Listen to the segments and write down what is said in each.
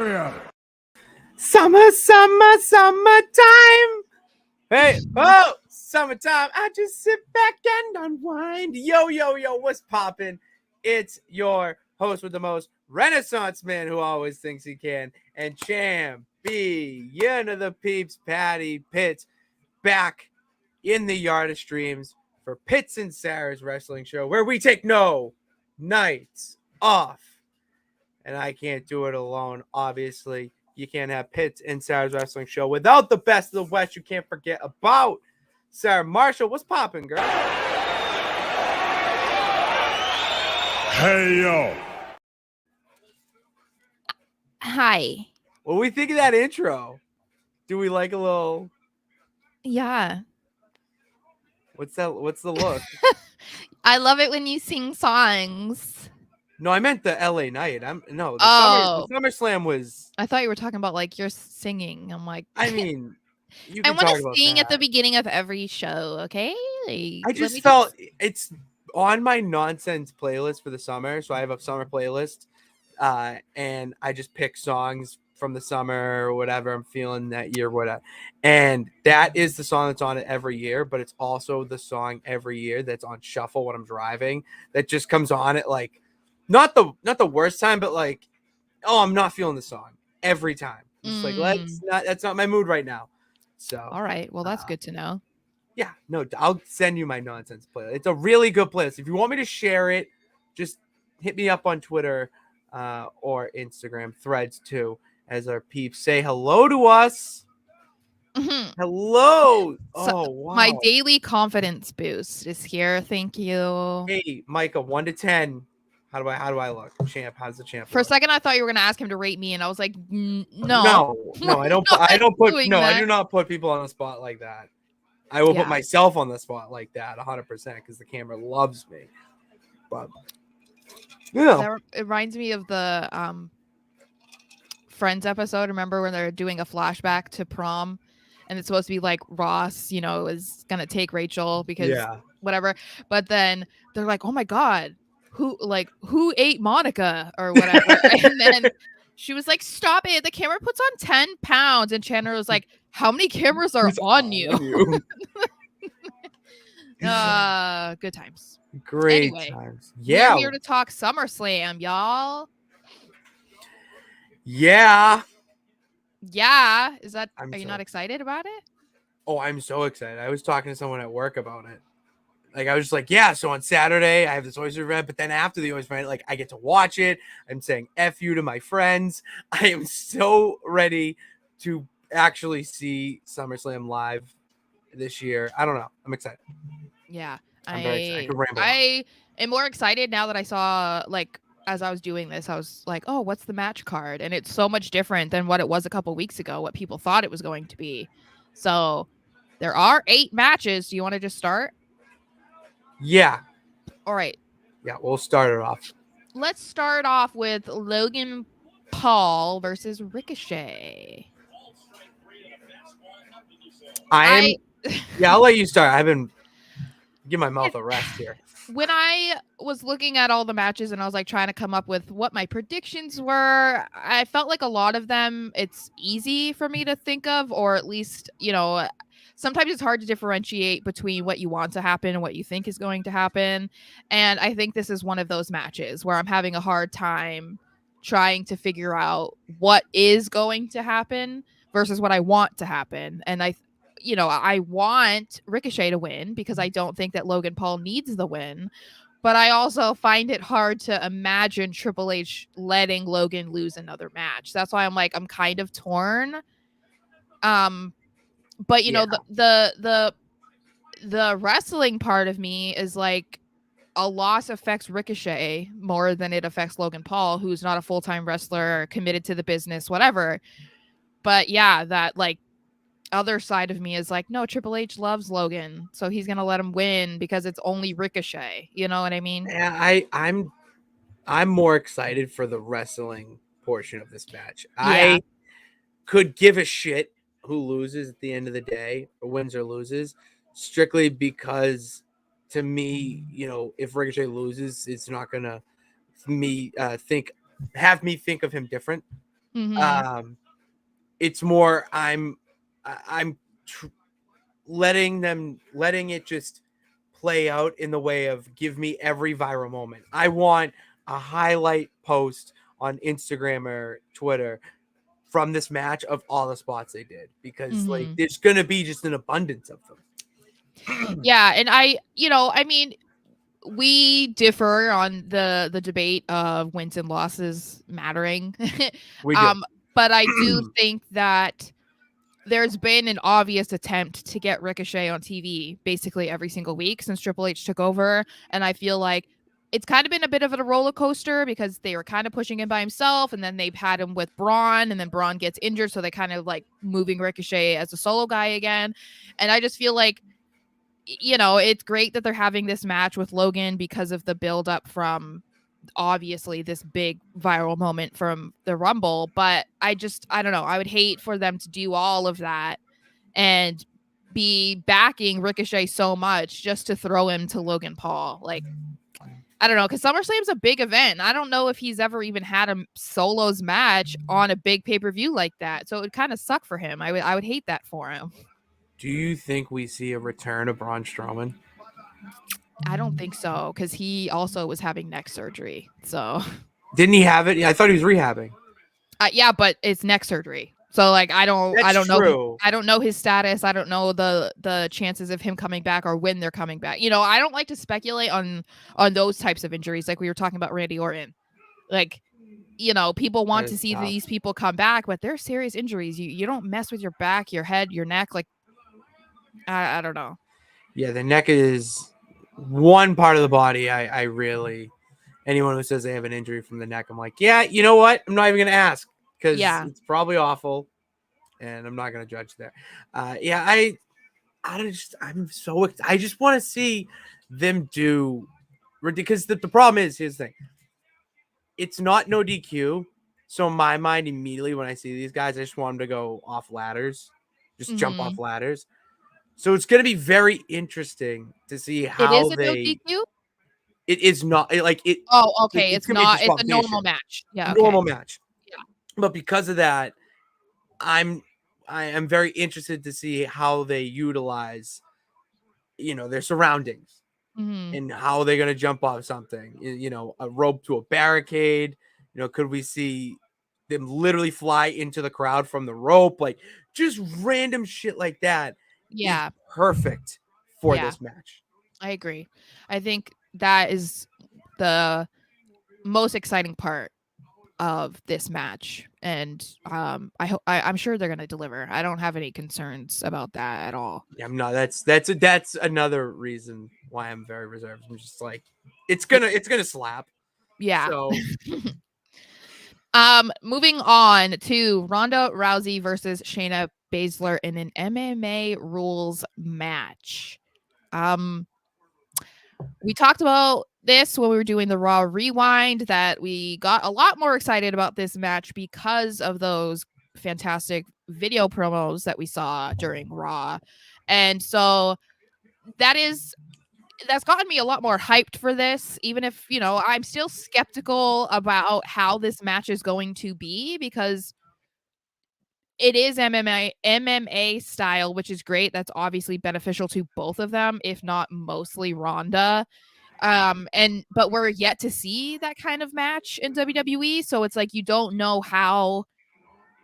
area. Summertime. Hey, oh, summertime. I just sit back and unwind. Yo, what's poppin'? It's your host with the most, Renaissance man who always thinks he can, and champion of the peeps, Patty Pitts, back in the yard of streams for Pitts and Sara's wrestling show, where we take no nights off. And I can't do it alone, obviously. You can't have Pitts and Sara's wrestling show without the best of the West. You can't forget about Sara Marshall. What's poppin', girl? Hey, yo. Hi. What do we think of that intro? Do we like a little... Yeah. What's the look? I love it when you sing songs. No, I meant the LA night. The Summerslam was... I thought you were talking about like you're singing. I'm like... I mean, you I can want talk to about sing that. at the beginning of every show, okay? I just felt it's on my nonsense playlist for the summer. So I have a summer playlist, and I just pick songs from the summer or whatever I'm feeling that year, whatever. And that is the song that's on it every year, but it's also the song every year that's on shuffle when I'm driving. That just comes on at like not the worst time, but like, oh, I'm not feeling the song every time. It's like that's not my mood right now. So all right, well that's good to know. Yeah, no, I'll send you my nonsense playlist. It's a really good playlist. If you want me to share it, just hit me up on Twitter or Instagram, Threads too, as our peeps say hello to us. Hello. Oh, wow. My daily confidence boost is here. Thank you. Hey, Micah, 1 to 10. How do I look? Champ, how's the champ? For a second, I thought you were gonna ask him to rate me, and I was like, no. No, I don't. I do not put people on the spot like that. I will put myself on the spot like that 100% because the camera loves me. But yeah, it reminds me of the Friends episode. Remember when they're doing a flashback to prom, and it's supposed to be like Ross, is gonna take Rachel because whatever. But then they're like, oh my god, who ate Monica or whatever, and then she was like, stop it, the camera puts on 10 pounds, and Chandler was like, how many cameras are on you? Good times. Great times. Yeah, we're here to talk SummerSlam, y'all. Yeah. Is that? Are you not excited about it? Oh, I'm so excited. I was talking to someone at work about it. Like, I was just like, yeah, so on Saturday, I have this oyster event, but then after the oyster event, like, I get to watch it. I'm saying F you to my friends. I am so ready to actually see SummerSlam live this year. I don't know. I'm excited. Yeah. I'm very excited. I am more excited now that I saw, like, as I was doing this, I was like, oh, what's the match card? And it's so much different than what it was a couple weeks ago, what people thought it was going to be. So there are 8 matches. Do you want to just start? Yeah. All right. Yeah, we'll start it off. Let's start off with Logan Paul versus Ricochet. I'll let you start. I've been give my mouth a rest here. When I was looking at all the matches and I was like trying to come up with what my predictions were, I felt like a lot of them, it's easy for me to think of, or at least, sometimes it's hard to differentiate between what you want to happen and what you think is going to happen. And I think this is one of those matches where I'm having a hard time trying to figure out what is going to happen versus what I want to happen. And I want Ricochet to win because I don't think that Logan Paul needs the win. But I also find it hard to imagine Triple H letting Logan lose another match. That's why I'm kind of torn. But the wrestling part of me is like a loss affects Ricochet more than it affects Logan Paul, who's not a full-time wrestler, committed to the business, whatever. But yeah, that like other side of me is like, no, Triple H loves Logan, so he's gonna let him win because it's only Ricochet. You know what I mean? Yeah, I'm more excited for the wrestling portion of this match. Yeah. I could give a shit who loses at the end of the day, or wins or loses, strictly because to me, if Ricochet loses, it's not gonna have me think of him different. Mm-hmm. It's more I'm letting it just play out in the way of give me every viral moment. I want a highlight post on Instagram or Twitter from this match of all the spots they did, because like Mm-hmm. there's gonna be just an abundance of them. Yeah, and I mean, we differ on the debate of wins and losses mattering. We do. um, but I do think that there's been an obvious attempt to get Ricochet on TV basically every single week since Triple H took over, and I feel like it's kind of been a bit of a roller coaster because they were kind of pushing him by himself, and then they've had him with Braun, and then Braun gets injured, so they kind of like moving Ricochet as a solo guy again. And I just feel like, it's great that they're having this match with Logan because of the build up from obviously this big viral moment from the Rumble, but I don't know, I would hate for them to do all of that and be backing Ricochet so much just to throw him to Logan Paul. Like, I don't know, because SummerSlam's a big event. I don't know if he's ever even had a solos match on a big pay-per-view like that. So it would kind of suck for him. I would hate that for him. Do you think we see a return of Braun Strowman? I don't think so, because he also was having neck surgery. So Didn't he have it? Yeah, I thought he was rehabbing. yeah, but it's neck surgery. So like I don't That's know true. I don't know his status. I don't know the chances of him coming back or when they're coming back. I don't like to speculate on those types of injuries like we were talking about Randy Orton. Like, people That want to is see tough. these people come back, but they're serious injuries. You don't mess with your back, your head, your neck. Like, I don't know. Yeah, the neck is one part of the body I really, anyone who says they have an injury from the neck, I'm like, yeah, you know what? I'm not even going to ask because Yeah. it's probably awful and I'm not going to judge there. Yeah, I just want to see them do, because the problem is, here's the thing. It's not no DQ. So in my mind, immediately when I see these guys, I just want them to go off ladders, just jump Mm-hmm. off ladders. So it's going to be very interesting to see It is how a no they. DQ. It is not like it. Oh, okay. It's It's going to be a not. It's a normal disqualification, match. Yeah. Okay. normal match. Yeah. But because of that, I am very interested to see how they utilize, their surroundings Mm-hmm. and how they're going to jump off something. A rope to a barricade. Could we see them literally fly into the crowd from the rope? Like just random shit like that is Yeah. perfect for Yeah. this match. I agree. I think that is the most exciting part of this match, and I'm sure they're gonna deliver. I don't have any concerns about that at all. Yeah, I'm not. That's another reason why I'm very reserved. I'm just like, it's gonna slap. Yeah. So Moving on to Ronda Rousey versus Shayna Baszler in an MMA rules match. Um, we talked about this when we were doing the Raw Rewind, that we got a lot more excited about this match because of those fantastic video promos that we saw during Raw. And so that's gotten me a lot more hyped for this, even if, I'm still skeptical about how this match is going to be, because it is MMA style, which is great. That's obviously beneficial to both of them, if not mostly Ronda. But we're yet to see that kind of match in WWE, so it's like you don't know how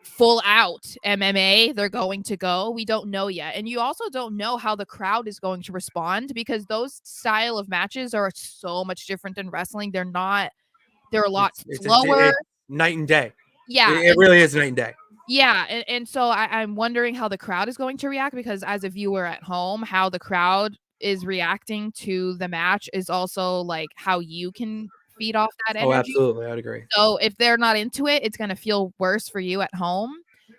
full out MMA they're going to go. We don't know yet. And you also don't know how the crowd is going to respond, because those style of matches are so much different than wrestling. They're a lot slower. it's night and day. Yeah. It really is night and day. Yeah, and so I'm wondering how the crowd is going to react, because as a viewer at home, how the crowd is reacting to the match is also like how you can feed off that Oh, energy. absolutely, I'd agree. So if they're not into it, it's gonna feel worse for you at home.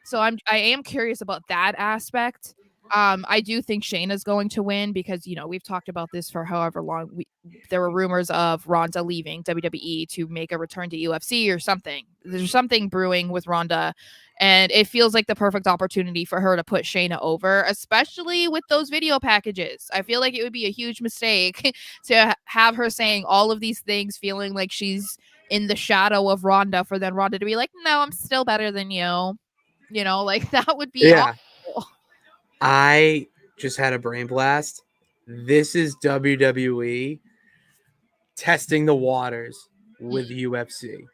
So I am curious about that aspect. I do think Shayna's going to win because we've talked about this for however long. There were rumors of Ronda leaving WWE to make a return to UFC or something. There's something brewing with Ronda, and it feels like the perfect opportunity for her to put Shayna over, especially with those video packages. I feel like it would be a huge mistake to have her saying all of these things, feeling like she's in the shadow of Ronda for then Ronda to be like, no, I'm still better than you. You know, like that would be awful. I just had a brain blast. This is WWE testing the waters with UFC.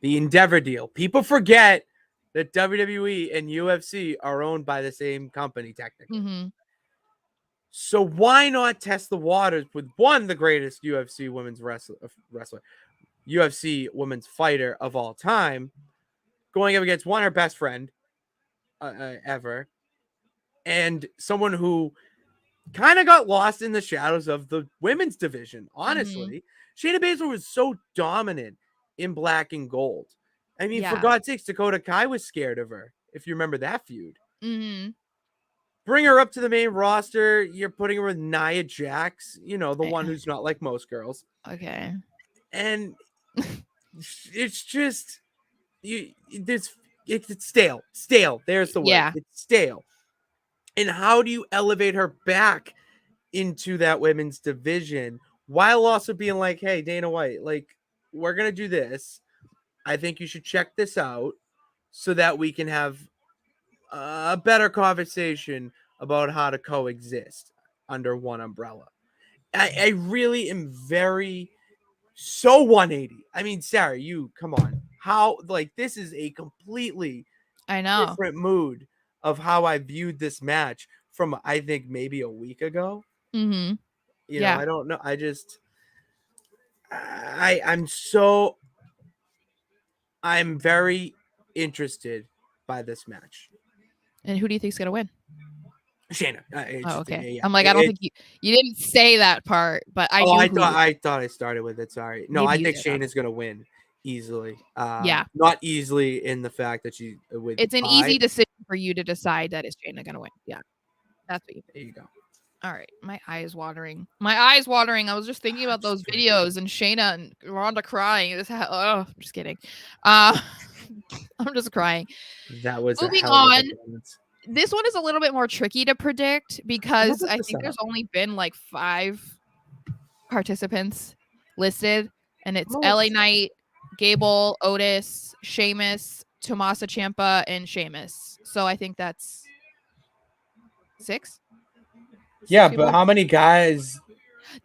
The Endeavor deal. People forget that WWE and UFC are owned by the same company, technically. Mm-hmm. So why not test the waters with one, the greatest UFC women's wrestler, UFC women's fighter of all time, going up against one, her best friend ever, and someone who kind of got lost in the shadows of the women's division. Honestly, Shayna Baszler was so dominant in black and gold. I mean, for God's sakes, Dakota Kai was scared of her. If you remember that feud, bring her up to the main roster. You're putting her with Nia Jax, you know, the one who's not like most girls. Okay. And it's just it's stale. There's the word. Yeah. It's stale. And how do you elevate her back into that women's division while also being like, hey, Dana White, like, we're gonna do this. I think you should check this out so that we can have a better conversation about how to coexist under one umbrella. I really am so 180. I mean, Sarah, you come on. How, like, this is a completely different mood of how I viewed this match from, I think, maybe a week ago. Mm-hmm. You know, I don't know. I'm very interested by this match. And who do you think's gonna win? Shayna. Okay. Yeah. I'm like, I don't think you didn't say that part, but I knew. I thought I started with it. Sorry. No, I think Shayna's gonna win easily. Not easily in the fact that it's an easy decision for you to decide that it's Shayna gonna win. Yeah. That's what you think. There you go. All right. My eye is watering. I was just thinking about those videos and Shayna and Ronda crying. I'm just kidding. I'm just crying. That was moving on. This one is a little bit more tricky to predict because I think there's only been like 5 participants listed, and it's LA Knight, Gable, Otis, Sheamus, Tommaso Ciampa, and Sheamus. So I think that's 6. Yeah, but how many guys?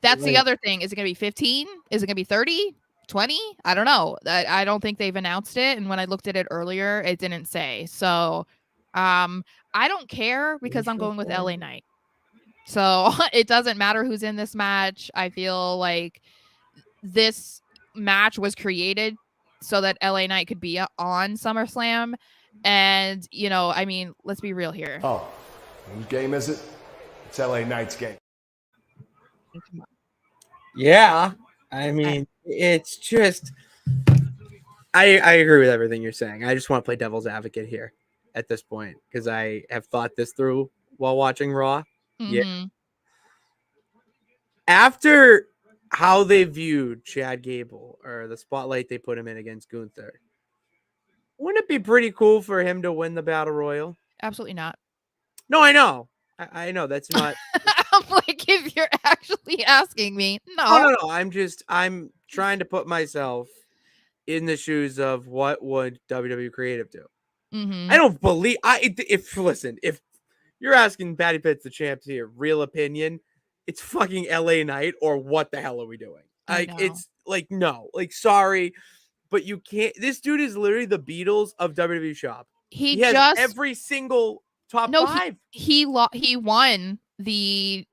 That's the other thing. Is it going to be 15? Is it going to be 30? 20? I don't know. I don't think they've announced it. And when I looked at it earlier, it didn't say. So I don't care because I'm going with LA Knight. So it doesn't matter who's in this match. I feel like this match was created so that LA Knight could be on SummerSlam. And, you know, I mean, let's be real here. Oh, whose game is it? It's LA Knight's game. Yeah. I mean, it's just, I agree with everything you're saying. I just want to play devil's advocate here at this point because I have thought this through while watching Raw. Mm-hmm. Yeah. After how they viewed Chad Gable or the spotlight they put him in against Gunther, wouldn't it be pretty cool for him to win the Battle Royal? Absolutely not. No, I know. I know that's not. I'm like, if you're actually asking me, no. I'm trying to put myself in the shoes of what would WWE Creative do. Mm-hmm. I don't believe if you're asking Patty Pitts the champs here, real opinion, it's fucking LA Knight or what the hell are we doing? Like it's like no, like sorry, but you can't. This dude is literally the Beatles of WWE shop. He has just every single top 5. He won the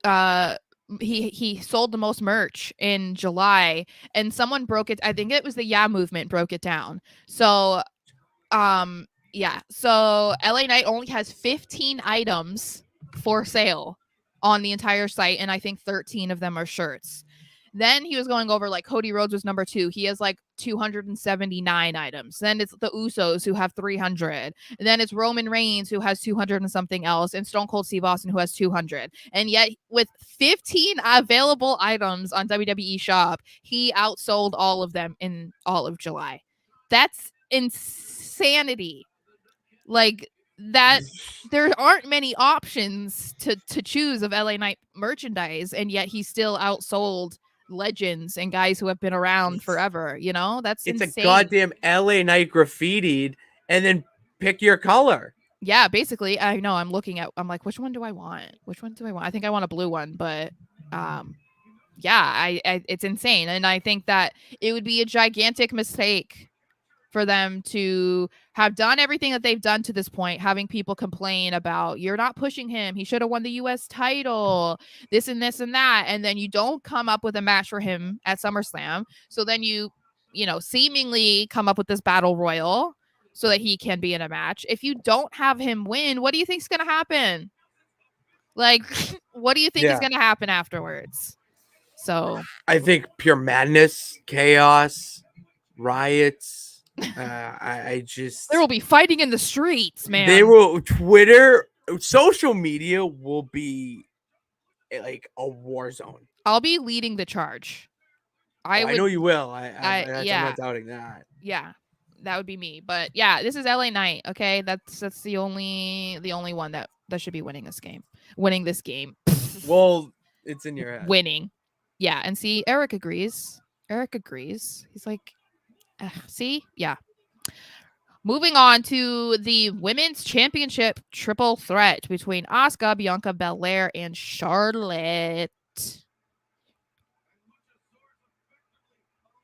he sold the most merch in July, and someone broke it. I think it was the Yeah Movement broke it down. So yeah, so LA Knight only has 15 items for sale on the entire site, and I think 13 of them are shirts. Then he was going over like Cody Rhodes was number 2. He has like 279 items. Then it's the Usos who have 300. And then it's Roman Reigns who has 200 and something else, and Stone Cold Steve Austin who has 200. And yet with 15 available items on WWE Shop, he outsold all of them in all of July. That's insanity. Like that there aren't many options to choose of LA Knight merchandise, and yet he still outsold legends and guys who have been around forever. You know, that's It's insane. a goddamn LA Knight graffitied, and then pick your color. Yeah, basically. I know. I'm like, which one do I want? Which one do I want? I think I want a blue one, but yeah, I it's insane, and I think that it would be a gigantic mistake for them to have done everything that they've done to this point, having people complain about you're not pushing him, he should have won the US title, this and this and that, and then you don't come up with a match for him at SummerSlam. So then you know, seemingly come up with this battle royal so that he can be in a match. If you don't have him win, what do you think's going to happen? Like, what do you think is going to happen afterwards? So I think pure madness, chaos, riots. I just there will be fighting in the streets, man. They will Twitter, social media will be like a war zone. I'll be leading the charge. I know you will. I'm yeah. not doubting that. Yeah, that would be me. But yeah, this is LA Knight. Okay, that's the only one that should be winning this game. Well, it's in your head. Winning. Yeah, and see, Eric agrees. He's like, see, yeah. Moving on to the women's championship triple threat between Asuka, Bianca Belair, and Charlotte.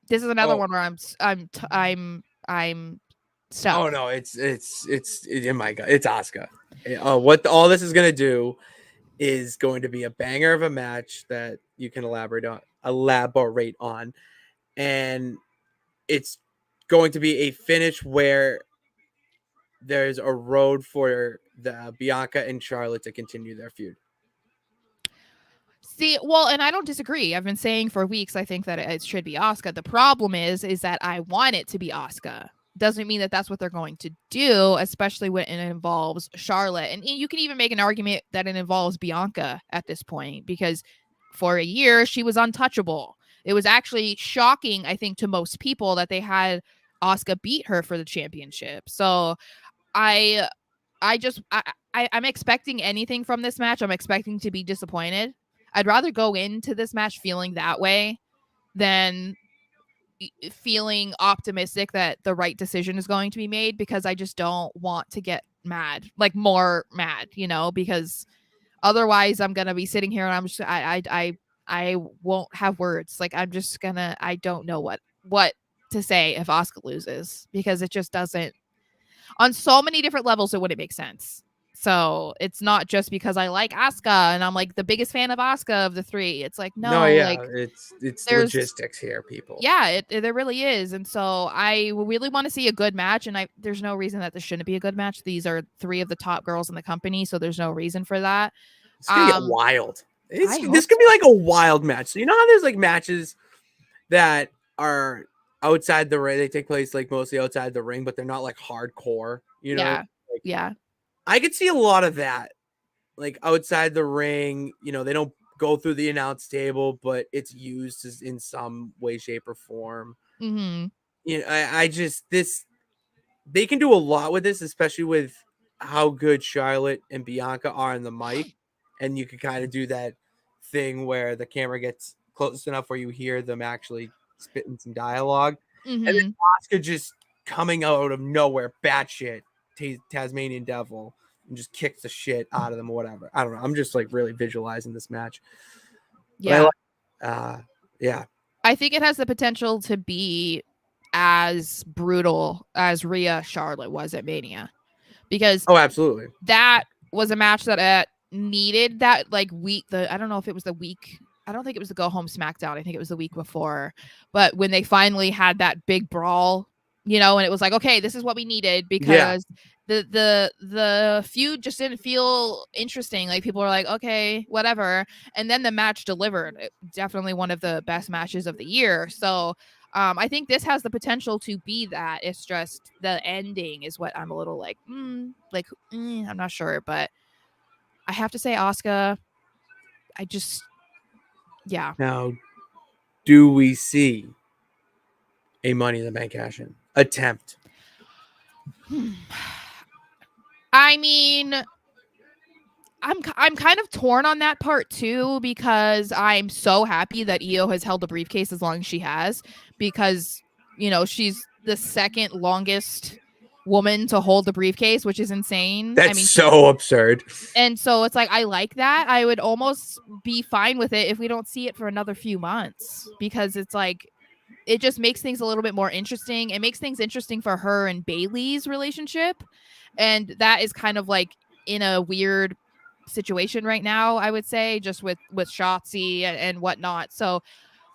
This is another one where I'm stuck. Oh no, it's oh my god, it's Asuka. What all this is gonna do is going to be a banger of a match that you can elaborate on, and it's going to be a finish where there's a road for the Bianca and Charlotte to continue their feud. See, well, and I don't disagree. I've been saying for weeks I think that it should be Asuka. The problem is that I want it to be Asuka. Doesn't mean that that's what they're going to do, especially when it involves Charlotte. And you can even make an argument that it involves Bianca at this point, because for a year she was untouchable. It was actually shocking, I think, to most people that they had Asuka beat her for the championship. So I'm expecting anything from this match. I'm expecting to be disappointed. I'd rather go into this match feeling that way than feeling optimistic that the right decision is going to be made, because I just don't want to get mad, like more mad, you know, because otherwise I'm going to be sitting here and I'm just, I won't have words. Like, I'm just gonna, I don't know what to say if Asuka loses, because it just doesn't, on so many different levels, it wouldn't make sense. So it's not just because I like Asuka and I'm like the biggest fan of Asuka of the three. It's like, no, like, it's logistics here, people. Yeah, there really is. And so I really want to see a good match, and there's no reason that this shouldn't be a good match. These are three of the top girls in the company, so there's no reason for that. It's gonna get wild. This could be like a wild match. So you know how there's like matches that are outside the ring, they take place like mostly outside the ring, but they're not like hardcore, you know? Yeah. Like, yeah. I could see a lot of that, like outside the ring. You know, they don't go through the announce table, but it's used in some way, shape, or form. Mm-hmm. You know, they can do a lot with this, especially with how good Charlotte and Bianca are on the mic, and you can kind of do that thing where the camera gets close enough where you hear them actually spitting some dialogue, and then Asuka just coming out of nowhere, batshit Tasmanian Devil, and just kicks the shit out of them or whatever. I don't know. I'm just like really visualizing this match. Yeah. Yeah. I think it has the potential to be as brutal as Rhea Charlotte was at Mania, because absolutely, that was a match that needed that like week. I don't know if it was the week. I don't think it was the go home SmackDown. I think it was the week before. But when they finally had that big brawl, you know, and it was like, okay, this is what we needed, because the feud just didn't feel interesting. Like, people were like, okay, whatever. And then the match delivered. Definitely one of the best matches of the year. So I think this has the potential to be that. It's just the ending is what I'm a little like, I'm not sure. But I have to say, Asuka, yeah. Now, do we see a Money in the Bank cash-in attempt? I mean, I'm kind of torn on that part too, because I'm so happy that Io has held the briefcase as long as she has, because she's the second longest woman to hold the briefcase, which is insane. That's so absurd. And so it's like, I like that. I would almost be fine with it if we don't see it for another few months, because it's like, it just makes things a little bit more interesting. It makes things interesting for her and Bailey's relationship. And that is kind of like in a weird situation right now, I would say, just with Shotzi and whatnot. So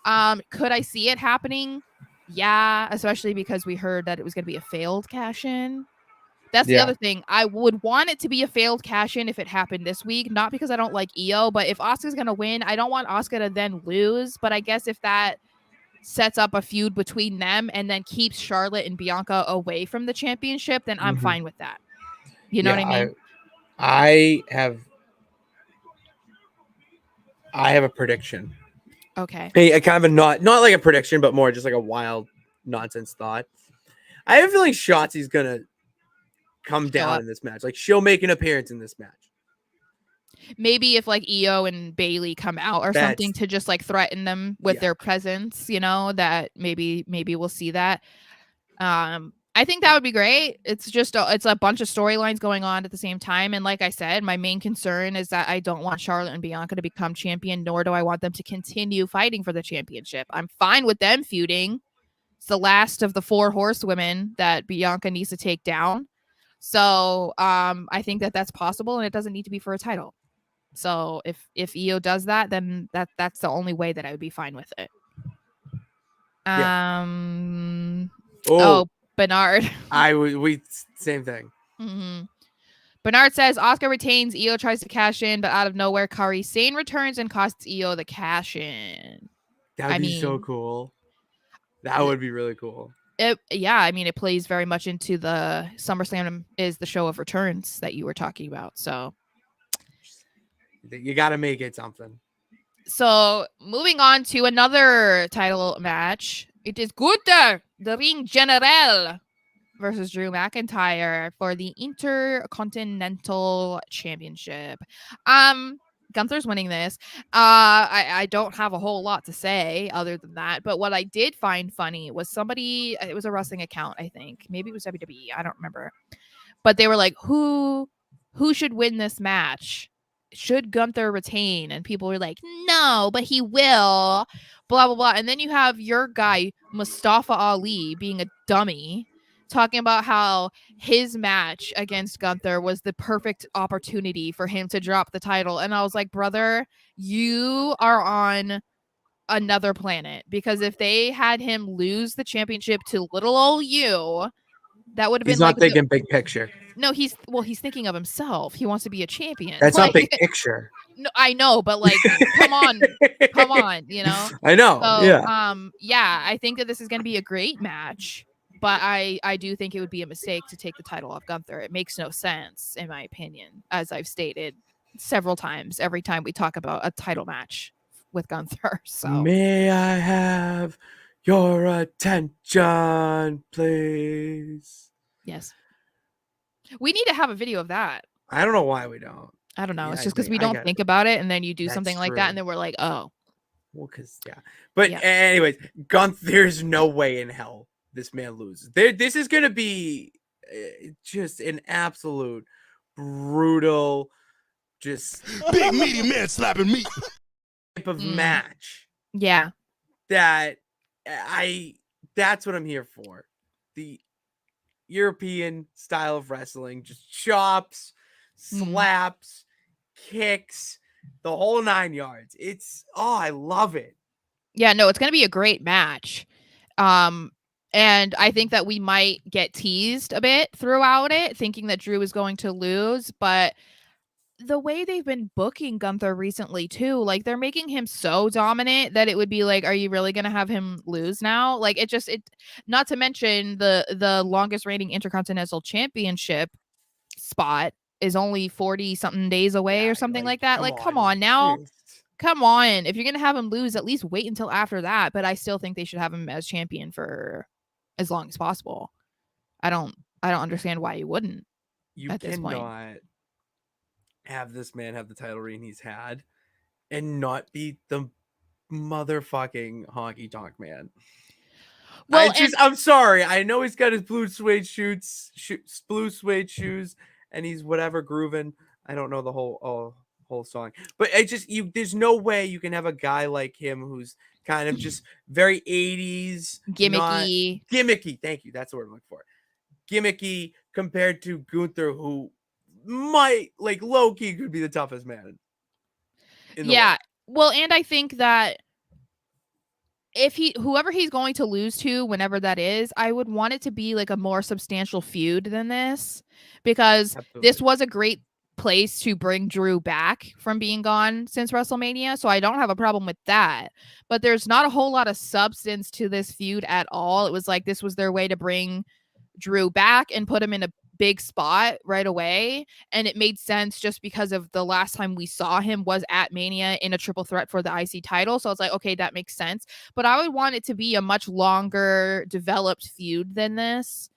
could I see it happening? Yeah, especially because we heard that it was going to be a failed cash in. That's the other thing. I would want it to be a failed cash in if it happened this week, not because I don't like Io, but if Asuka's going to win, I don't want Asuka to then lose. But I guess if that sets up a feud between them and then keeps Charlotte and Bianca away from the championship, then I'm fine with that. You know what I mean? I have a prediction. Okay. Hey, kind of not like a prediction, but more just like a wild nonsense thought. I have a feeling Shotzi's gonna come down in this match. Like, she'll make an appearance in this match. Maybe if like Io and Bailey come out or something to just like threaten them with their presence, that maybe we'll see that. I think that would be great. It's just it's a bunch of storylines going on at the same time. And like I said, my main concern is that I don't want Charlotte and Bianca to become champion, nor do I want them to continue fighting for the championship. I'm fine with them feuding. It's the last of the 4 horsewomen that Bianca needs to take down. So I think that that's possible, and it doesn't need to be for a title. So if Io does that, then that's the only way that I would be fine with it. Bernard. We same thing. Mm-hmm. Bernard says Asuka retains. Io tries to cash in, but out of nowhere, Kairi Sane returns and costs Io the cash in. That would be so cool. That would be really cool. It plays very much into the Summerslam is the show of returns that you were talking about. So you got to make it something. So moving on to another title match. It is Gunther, the Ring General, versus Drew McIntyre for the Intercontinental Championship. Gunther's winning this. I don't have a whole lot to say other than that. But what I did find funny was somebody, it was a wrestling account, I think. Maybe it was WWE. I don't remember. But they were like, who should win this match? Should Gunther retain? And people were like, no, but he will. Blah, blah, blah. And then you have your guy, Mustafa Ali, being a dummy, talking about how his match against Gunther was the perfect opportunity for him to drop the title. And I was like, brother, you are on another planet, because if they had him lose the championship to little old you, that would have been He's not thinking big picture. No, he's thinking of himself. He wants to be a champion. That's not big picture. No, I know, but like, come on, I know. So, I think that this is going to be a great match, but I do think it would be a mistake to take the title off Gunther. It makes no sense, in my opinion, as I've stated several times every time we talk about a title match with Gunther. So, may I have your attention, please? Yes. We need to have a video of that. I don't know why we don't. I don't know. It's just because we don't think about it, and then you do something like that, and then we're like, oh. Well, because, But anyways, Gunther, there's no way in hell this man loses. This is going to be just an absolute brutal, just big meaty man slapping meat type of match. Yeah. That's what I'm here for. The European style of wrestling, just chops, slaps, kicks, the whole 9 yards. I love it. Yeah, no, it's going to be a great match. And I think that we might get teased a bit throughout it, thinking that Drew is going to lose, but the way they've been booking Gunther recently too, like they're making him so dominant that it would be like, are you really going to have him lose now? Like it not to mention the longest reigning Intercontinental Championship spot is only 40 something days away or something like that. Like, come on now. Come on. If you're going to have him lose, at least wait until after that. But I still think they should have him as champion for as long as possible. I don't understand why you wouldn't at this point. have this man have the title reign he's had and not be the motherfucking honky tonk man. Well, I'm sorry. I know he's got his blue suede blue suede shoes, and he's whatever grooving. I don't know the whole song, but there's no way you can have a guy like him who's kind of just very 80s, not gimmicky. Thank you. That's the word I'm looking for. Gimmicky compared to Gunther, who might like low key could be the toughest man. Yeah. Well, and I think that if whoever he's going to lose to, whenever that is, I would want it to be like a more substantial feud than this, because this was a great place to bring Drew back from being gone since WrestleMania. So I don't have a problem with that, but there's not a whole lot of substance to this feud at all. It was like, this was their way to bring Drew back and put him in a big spot right away, and it made sense just because of the last time we saw him was at Mania in a triple threat for the IC title. So I was like, okay, that makes sense, but I would want it to be a much longer developed feud than this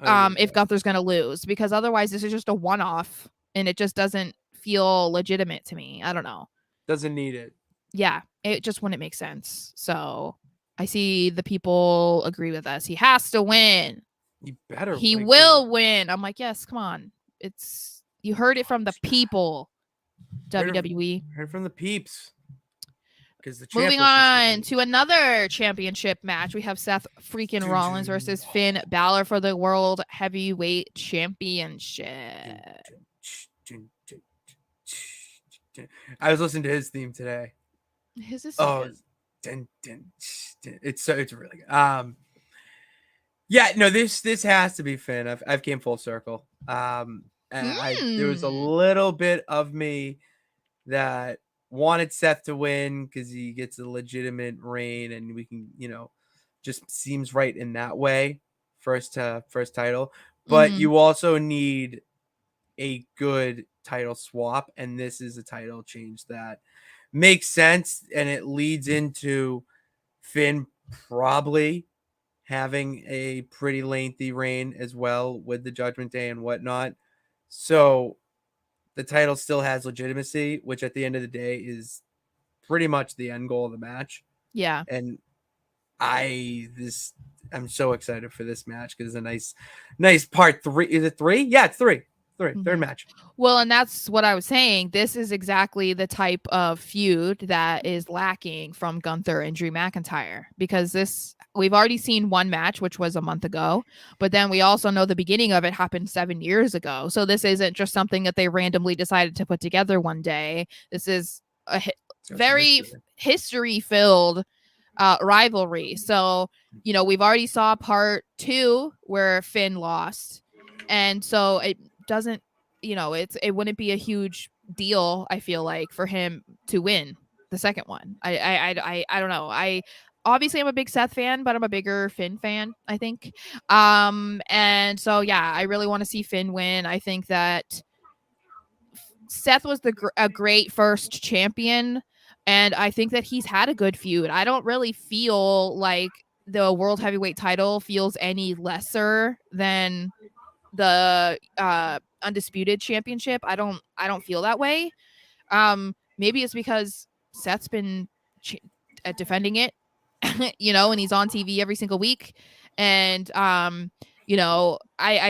if Gunther's gonna lose, because otherwise this is just a one-off and it just doesn't feel legitimate to me. I don't know, doesn't need it. Yeah, it just wouldn't make sense. So I see the people agree with us. He has to win. He will win. I'm like, yes, come on. You heard it from the people. WWE. Heard from the peeps. Moving on to another championship match. We have Seth freaking Rollins versus Finn Balor for the World Heavyweight Championship. I was listening to his theme today. His is it's really good. Yeah, no, this has to be Finn. I've came full circle. And there was a little bit of me that wanted Seth to win because he gets a legitimate reign, and we can, just seems right in that way. First title, but you also need a good title swap, and this is a title change that makes sense, and it leads into Finn probably having a pretty lengthy reign as well with the Judgment Day and whatnot. So the title still has legitimacy, which at the end of the day is pretty much the end goal of the match. Yeah. And I'm so excited for this match because it's a nice part 3. Is it 3? Yeah, it's 3. Third match. Well, and that's what I was saying. This is exactly the type of feud that is lacking from Gunther and Drew McIntyre, because we've already seen one match, which was a month ago, but then we also know the beginning of it happened 7 years ago. So this isn't just something that they randomly decided to put together one day. This is a very history-filled rivalry. So, we've already saw part 2 where Finn lost. And so it doesn't, it wouldn't be a huge deal, I feel like, for him to win the second one. I don't know. Obviously I'm a big Seth fan, but I'm a bigger Finn fan, I think. And so yeah, I really want to see Finn win. I think that Seth was a great first champion, and I think that he's had a good feud. I don't really feel like the World Heavyweight title feels any lesser than the Undisputed Championship. I don't feel that way. Maybe it's because Seth's been defending it, and he's on TV every single week. And I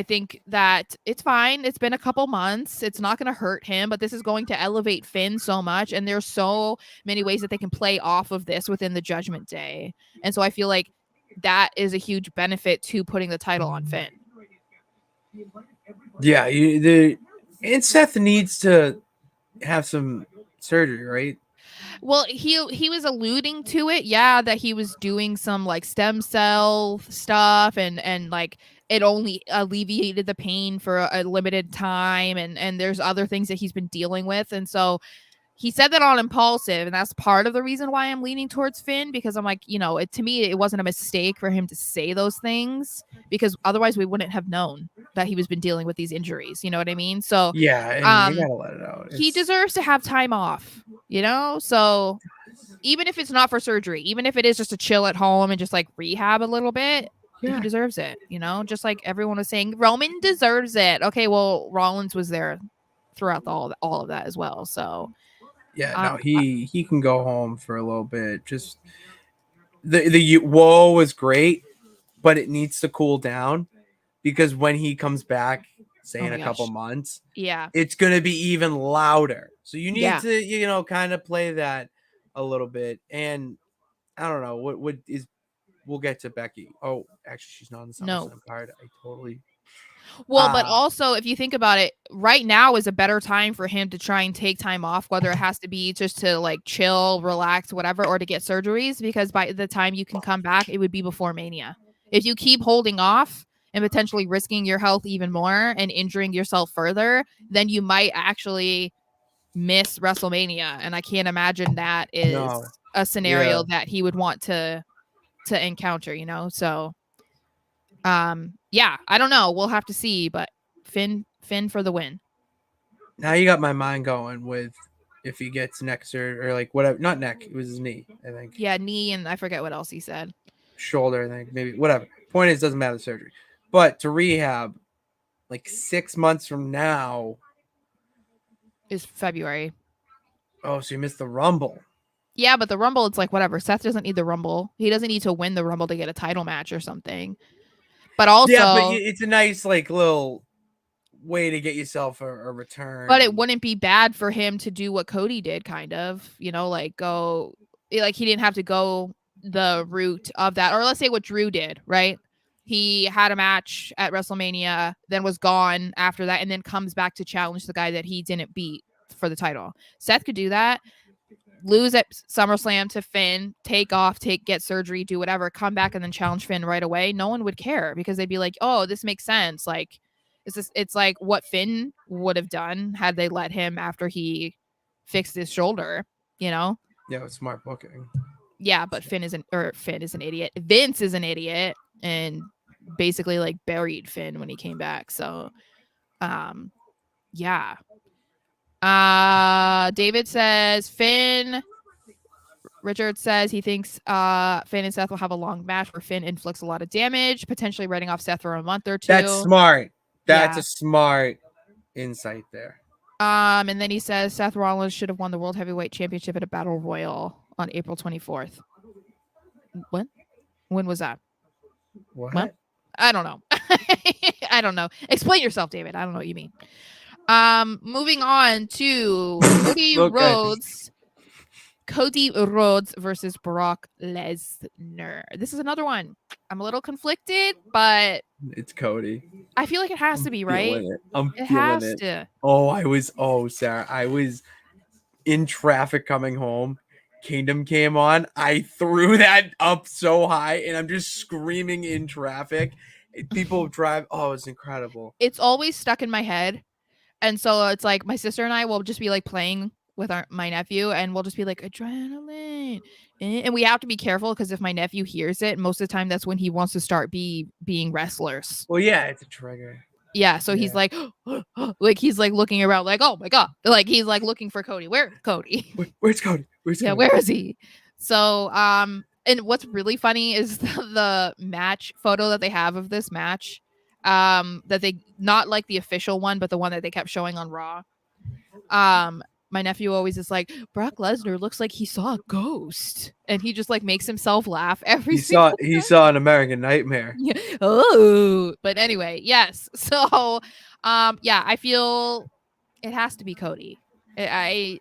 think that it's fine. It's been a couple months. It's not going to hurt him, but this is going to elevate Finn so much. And there's so many ways that they can play off of this within the Judgment Day. And so I feel like that is a huge benefit to putting the title on Finn. Yeah, and Seth needs to have some surgery, right? Well, he was alluding to it, yeah, that he was doing some like stem cell stuff, and like it only alleviated the pain for a limited time, and there's other things that he's been dealing with, and so he said that on Impulsive, and that's part of the reason why I'm leaning towards Finn, because I'm like, to me, it wasn't a mistake for him to say those things, because otherwise we wouldn't have known that he was been dealing with these injuries. You know what I mean? So yeah, and you gotta let it out. He deserves to have time off, so even if it's not for surgery, even if it is just to chill at home and just like rehab a little bit, he deserves it, just like everyone was saying, Roman deserves it. Okay, well, Rollins was there throughout all of that as well. So Yeah, no, he can go home for a little bit. Just the whoa was great, but it needs to cool down because when he comes back, say Oh in my a couple gosh. months, yeah, it's gonna be even louder. So you need Yeah. to, kind of play that a little bit. And I don't know what is. We'll get to Becky. Oh, actually, she's not on the No. SummerSlam card. I totally. Well, but also if you think about it, right now is a better time for him to try and take time off, whether it has to be just to like chill, relax, whatever, or to get surgeries, because by the time you can come back, it would be before Mania. If you keep holding off and potentially risking your health even more and injuring yourself further, then you might actually miss WrestleMania. And I can't imagine that is No. a scenario Yeah. that he would want to encounter, so yeah, I don't know, we'll have to see, but Finn for the win. Now you got my mind going with if he gets neck surgery or like whatever, not neck, it was his knee, I think. Yeah, knee, and I forget what else he said. Shoulder, I think, maybe, whatever. Point is, doesn't matter the surgery. But to rehab, like 6 months from now. Is February. Oh, so you missed the Rumble. Yeah, but the Rumble, it's like whatever. Seth doesn't need the Rumble. He doesn't need to win the Rumble to get a title match or something. But also, yeah, but it's a nice like little way to get yourself a return. But it wouldn't be bad for him to do what Cody did, kind of, like go, like he didn't have to go the route of that, or let's say what Drew did, right? He had a match at WrestleMania, then was gone after that, and then comes back to challenge the guy that he didn't beat for the title. Seth could do that. Lose at SummerSlam to Finn, take off, get surgery, do whatever, come back and then challenge Finn right away. No one would care because they'd be like, oh, this makes sense. Like, it's like what Finn would have done had they let him after he fixed his shoulder, Yeah, it's smart booking. Yeah, but Finn is an idiot. Vince is an idiot and basically like buried Finn when he came back. So, yeah. David says Finn. Richard says he thinks Finn and Seth will have a long match where Finn inflicts a lot of damage, potentially writing off Seth for a month or two. That's smart. That's a smart insight there. And then he says Seth Rollins should have won the World Heavyweight Championship at a Battle Royal on April 24th. What? When was that? What? I don't know. I don't know. Explain yourself, David. I don't know what you mean. Moving on to Cody Rhodes. Cody Rhodes versus Brock Lesnar. This is another one. I'm a little conflicted, but it's Cody. I feel like it has to be, right? I'm it feeling has it. To. Sarah, I was in traffic coming home. Kingdom came on. I threw that up so high, and I'm just screaming in traffic. People drive. Oh, it's incredible. It's always stuck in my head. And so it's like my sister and I will just be like playing with my nephew, and we'll just be like adrenaline, and we have to be careful because if my nephew hears it, most of the time that's when he wants to start being restless. Well, yeah, it's a trigger. Yeah, so he's like, like he's like looking around, like, oh my god, like he's like looking for Cody. Where's Cody? Where's Cody? Where is he? So, and what's really funny is the match photo that they have of this match. That they not like the official one, but the one that they kept showing on Raw. My nephew always is like, Brock Lesnar looks like he saw a ghost, and he just like makes himself laugh every. He saw an American Nightmare. Yeah. Oh, but anyway, yes. So, I feel it has to be Cody. It's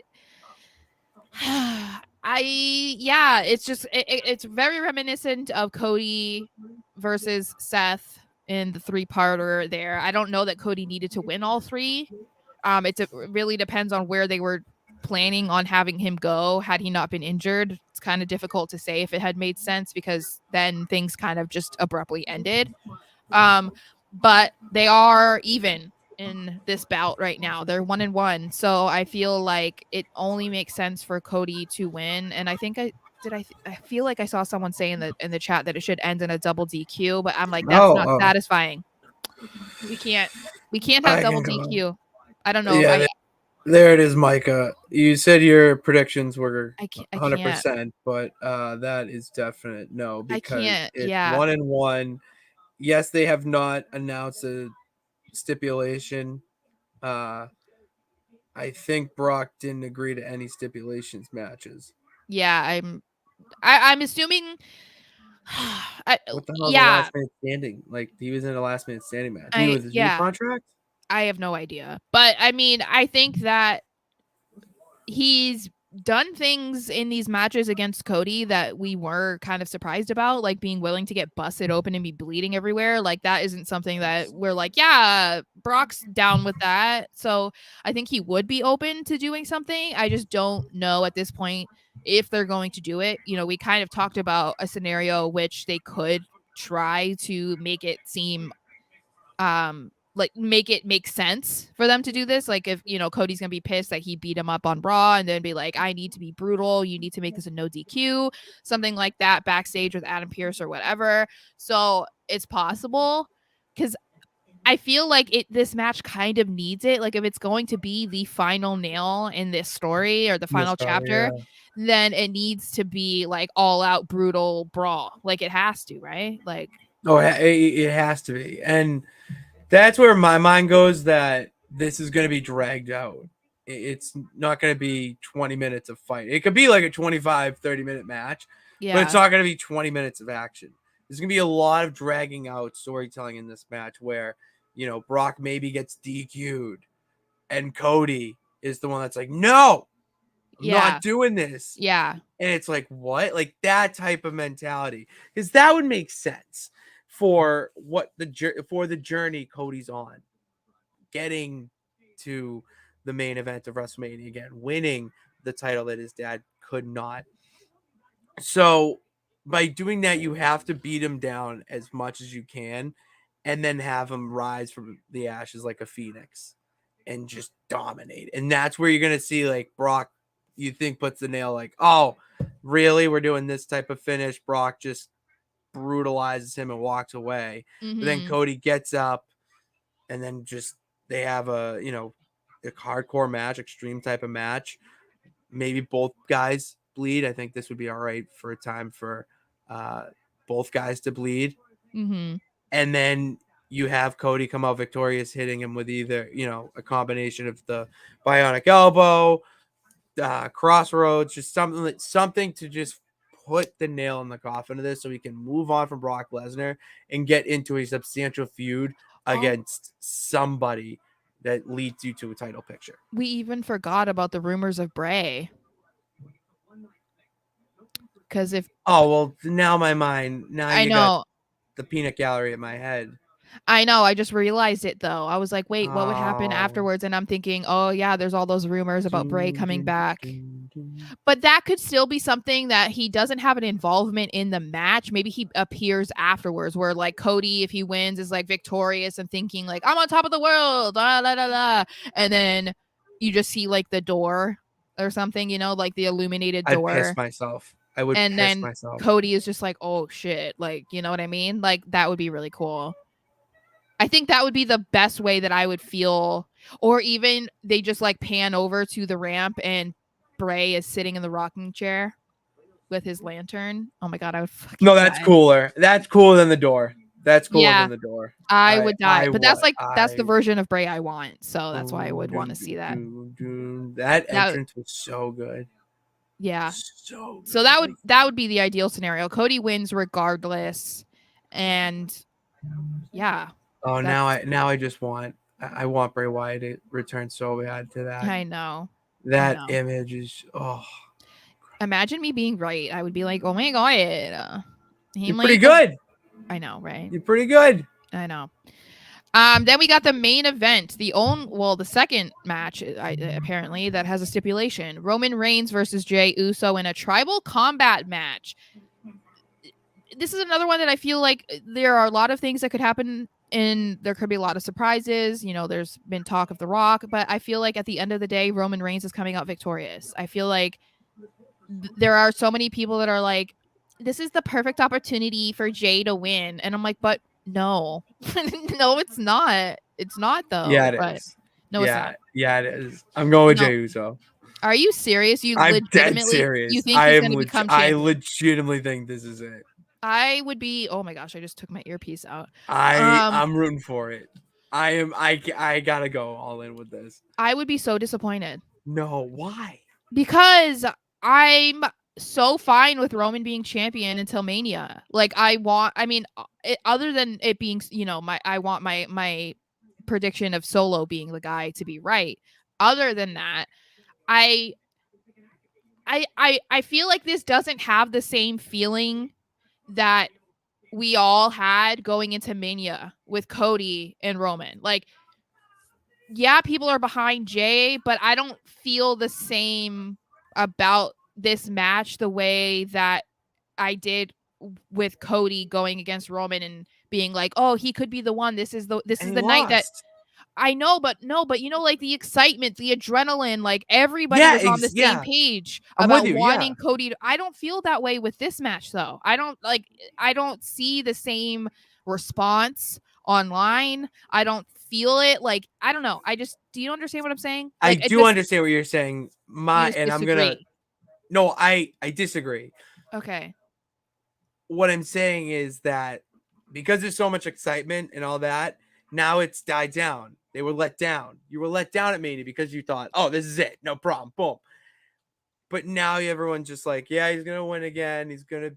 just it's very reminiscent of Cody versus Seth in the 3-parter there. I don't know that Cody needed to win all 3. It really depends on where they were planning on having him go had he not been injured. It's kind of difficult to say if it had made sense because then things kind of just abruptly ended. But they are even in this bout right now. They're 1-1. So I feel like it only makes sense for Cody to win. And I think I feel like I saw someone say in the chat that it should end in a double DQ, but I'm like, that's not satisfying. We can't have double DQ. I don't know. Yeah, there it is, Micah. You said your predictions were 100%, but that is definite no because it's 1-1. Yes, they have not announced a stipulation I think Brock didn't agree to any stipulations matches. Yeah, I'm assuming. What the hell is a Yeah, last man standing? Like he was in a last man standing match. Even with his new yeah, contract? I have no idea. But I mean, I think that he's done things in these matches against Cody that we were kind of surprised about, like being willing to get busted open and be bleeding everywhere. Like that isn't something that we're like, yeah, Brock's down with that. So I think he would be open to doing something. I just don't know at this point if they're going to do it. You know, we kind of talked about a scenario which they could try to make it seem like make it make sense for them to do this. Like if Cody's gonna be pissed that he beat him up on Raw, and then be like, I need to be brutal, you need to make this a no DQ, something like that backstage with Adam Pearce or whatever. So it's possible, because I feel like this match kind of needs it. Like if it's going to be the final nail in this story or the final chapter, then it needs to be like all out brutal brawl. Like it has to, right? Like it has to be. And that's where my mind goes, that this is going to be dragged out. It's not going to be 20 minutes of fight. It could be like a 25, 30-minute match, but it's not going to be 20 minutes of action. There's going to be a lot of dragging out storytelling in this match where, Brock maybe gets DQ'd and Cody is the one that's like, no, I'm not doing this. Yeah. And it's like, what? Like that type of mentality. Because that would make sense for the journey Cody's on, getting to the main event of WrestleMania again, winning the title that his dad could not. So by doing that, you have to beat him down as much as you can, and then have him rise from the ashes like a phoenix and just dominate. And that's where you're gonna see like Brock, you think, puts the nail, like, oh, really? We're doing this type of finish. Brock just brutalizes him and walks away. But then Cody gets up, and then just they have a hardcore match, extreme type of match. Maybe both guys bleed. I think this would be all right for a time for both guys to bleed. Mm-hmm. And then you have Cody come out victorious, hitting him with either a combination of the bionic elbow, crossroads, just something to just put the nail in the coffin of this, so we can move on from Brock Lesnar and get into a substantial feud against somebody that leads you to a title picture. We even forgot about the rumors of Bray. Because now my mind, got the peanut gallery in my head. I know. I just realized it though. I was like, wait, what would happen afterwards? And I'm thinking, oh yeah, there's all those rumors about Bray coming back. But that could still be something that he doesn't have an involvement in the match. Maybe he appears afterwards, where like Cody, if he wins, is like victorious and thinking like, I'm on top of the world, la la la la. And then you just see like the door or something, like the illuminated door. I'd piss myself. I would piss myself. Cody is just like, oh shit, like, you know what I mean? Like that would be really cool. I think that would be the best way that I would feel. Or even they just like pan over to the ramp and Bray is sitting in the rocking chair with his lantern. Oh my god, I would fucking that's die. cooler. That's cooler than the door. That's cooler than the door. I would die. But that's the version of Bray I want. So that's why I would want to see that. That entrance was so good. Yeah. So that would be the ideal scenario. Cody wins regardless. And yeah. Oh, now I just want Bray Wyatt to return so bad to that. I know. That image is Imagine me being right. I would be like, oh my god. You're pretty good. I know, right? You're pretty good. I know. Then we got the main event, the second match, apparently, that has a stipulation: Roman Reigns versus Jey Uso in a tribal combat match. This is another one that I feel like there are a lot of things that could happen, and there could be a lot of surprises. There's been talk of The Rock, but I feel like at the end of the day, Roman Reigns is coming out victorious. I feel like there are so many people that are like, this is the perfect opportunity for Jey to win. And I'm like, but no, no, it's not. It's not though. Yeah, it is. No, it's not. Yeah, it is. I'm going with Jey Uso. Are you serious? I'm dead serious. You think he's going to become champion? I legitimately think this is it. I would be. Oh my gosh! I just took my earpiece out. I'm rooting for it. I gotta go all in with this. I would be so disappointed. No, why? Because I'm so fine with Roman being champion until Mania. Like other than it being, I want my prediction of Solo being the guy to be right. Other than that, I feel like this doesn't have the same feeling that we all had going into Mania with Cody and Roman. Like, yeah, people are behind Jay, but I don't feel the same about this match the way that I did with Cody going against Roman and being like, "Oh, he could be the one. This is the night that I know." But no, but like the excitement, the adrenaline, like everybody was on the same page I'm about with you, wanting Cody to. I don't feel that way with this match though. I don't see the same response online. I don't feel it. Like, I don't know. Do you understand what I'm saying? I Like, do understand what you're saying. You just disagree. No, I disagree. Okay. What I'm saying is that because there's so much excitement and all that, now it's died down. They were let down. You were let down at Mania because you thought, oh, this is it. No problem. Boom. But now everyone's just like, yeah, he's going to win again. He's going to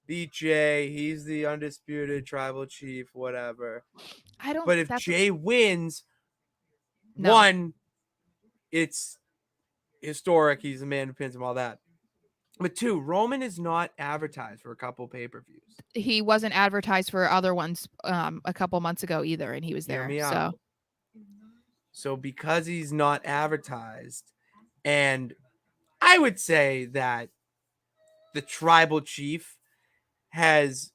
beat Jay. He's the undisputed tribal chief, whatever. But if Jay wins, one, it's historic. He's the man who pins him, all that. But two, Roman is not advertised for a couple pay-per-views. He wasn't advertised for other ones a couple months ago either, and he was there. So because he's not advertised, and I would say that the tribal chief has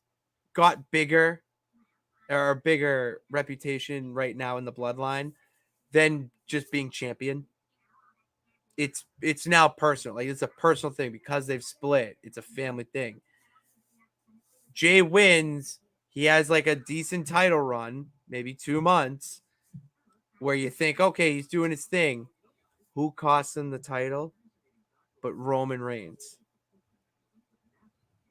got bigger or a bigger reputation right now in the bloodline than just being champion. It's now personal. Like, it's a personal thing because they've split. It's a family thing. Jay wins. He has like a decent title run, maybe 2 months, where you think, okay, he's doing his thing. Who costs him the title? But Roman Reigns.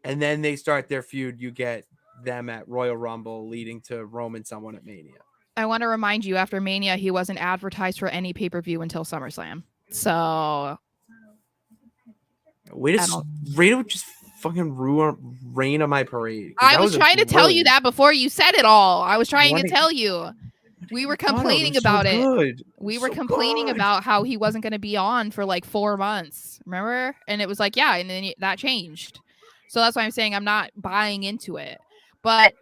And then they start their feud. You get them at Royal Rumble leading to Roman someone at Mania. I want to remind you, after Mania, he wasn't advertised for any pay-per-view until SummerSlam. So Way to just fucking rain on my parade. I was trying to tell you that before you said it all. I was trying to tell you. We were complaining about it. We were complaining about how he wasn't going to be on for like 4 months. Remember? And it was like, yeah, and then that changed. So that's why I'm saying I'm not buying into it. But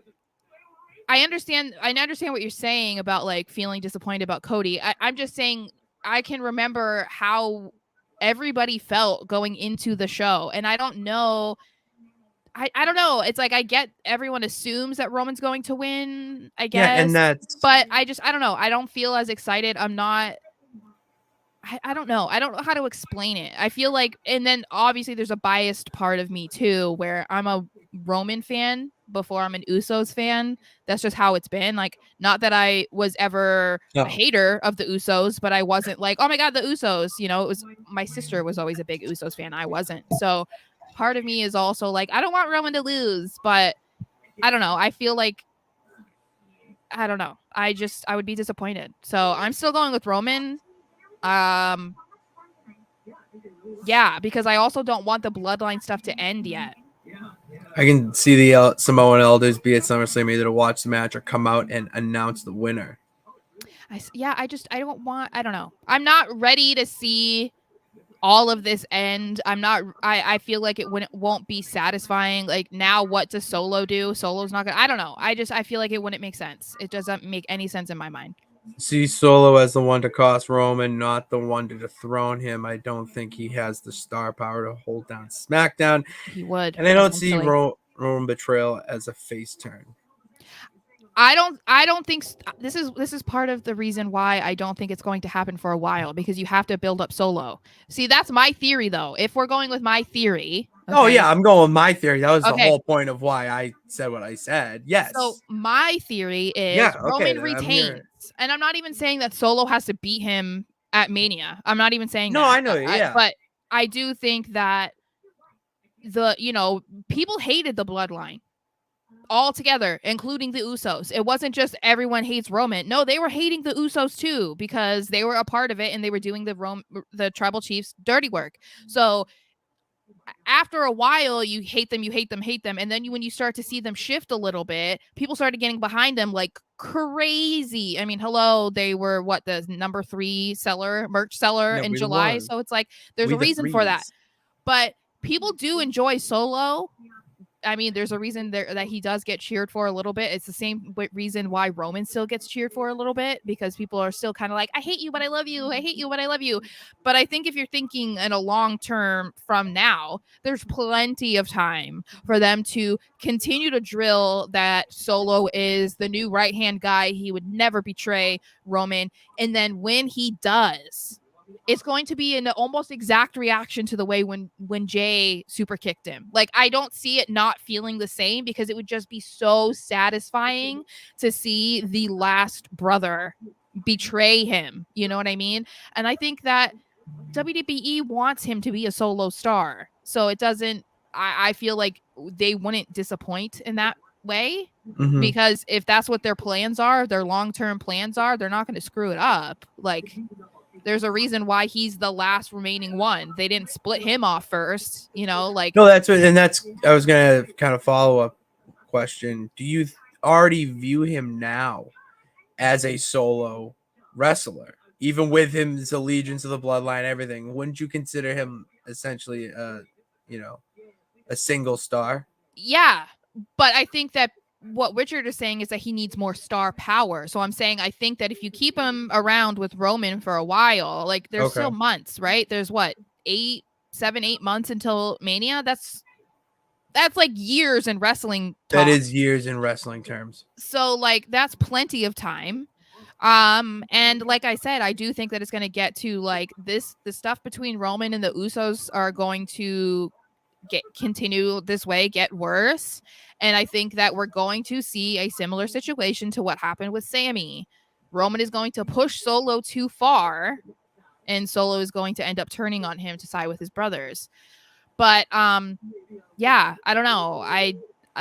I understand what you're saying about like feeling disappointed about Cody. I'm just saying I can remember how everybody felt going into the show. And I don't know. I don't know. It's like I get everyone assumes that Roman's going to win, I guess. Yeah, and but I don't know. I don't feel as excited. I'm not. I don't know. I don't know how to explain it. I feel like, and then obviously there's a biased part of me too, where I'm a Roman fan before I'm an Usos fan. That's just how it's been. Like, not that I was ever a hater of the Usos, but I wasn't like, oh my God, the Usos. It was my sister was always a big Usos fan. I wasn't. So part of me is also like, I don't want Roman to lose, but I don't know. I feel like, I don't know. I would be disappointed. So I'm still going with Roman. Yeah, because I also don't want the bloodline stuff to end yet. I can see the Samoan elders be at SummerSlam either to watch the match or come out and announce the winner. I don't know. I'm not ready to see all of this end. I feel like it won't be satisfying. Like, now what does Solo do? Solo's not gonna, I don't know. I feel like it wouldn't make sense. It doesn't make any sense in my mind. See Solo as the one to cost Roman, not the one to dethrone him. I don't think he has the star power to hold down SmackDown. He would. And I don't see Roman betrayal as a face turn. I don't think this is part of the reason why I don't think it's going to happen for a while, because you have to build up Solo. See, that's my theory though. If we're going with my theory. Okay, oh yeah, I'm going with my theory. That was the whole point of why I said what I said. Yes. So my theory is Roman retains. And I'm not even saying that Solo has to beat him at Mania. I'm not even saying that. No, I know, yeah. But I do think that people hated the bloodline. all together, including the Usos. It wasn't just everyone hates Roman. No, they were hating the Usos too because they were a part of it and they were doing the tribal chiefs dirty work. So after a while, you hate them, and then when you start to see them shift a little bit, people started getting behind them like crazy. I mean, hello, they were the number 3 merch seller in July, so it's like there's a reason for that. But people do enjoy Solo. I mean, there's a reason that he does get cheered for a little bit. It's the same reason why Roman still gets cheered for a little bit, because people are still kind of like, I hate you, but I love you. I hate you, but I love you. But I think if you're thinking in a long term from now, there's plenty of time for them to continue to drill that Solo is the new right-hand guy. He would never betray Roman. And then when he does, it's going to be an almost exact reaction to the way when Jay super kicked him. Like, I don't see it not feeling the same, because it would just be so satisfying to see the last brother betray him. You know what I mean? And I think that WWE wants him to be a solo star. So it doesn't, I feel like they wouldn't disappoint in that way. Mhm. Because if that's what their plans are, their long-term plans are, they're not going to screw it up. Like, there's a reason why he's the last remaining one. They didn't split him off first, like. No, that's what, and that's, I was gonna kind of follow up question. Do you already view him now as a solo wrestler, even with his allegiance to the bloodline, everything? Wouldn't you consider him essentially, a single star? Yeah, but I think that what Richard is saying is that he needs more star power. So I'm saying I think that if you keep him around with Roman for a while, like there's still months, right? There's 8 months until Mania. That's like years in wrestling talk. That is years in wrestling terms. So like that's plenty of time. And like I said, I do think that it's going to get to like the stuff between Roman and the Usos are going to continue this way, get worse. And I think that we're going to see a similar situation to what happened with Sammy. Roman is going to push Solo too far, and Solo is going to end up turning on him to side with his brothers. But yeah, I don't know.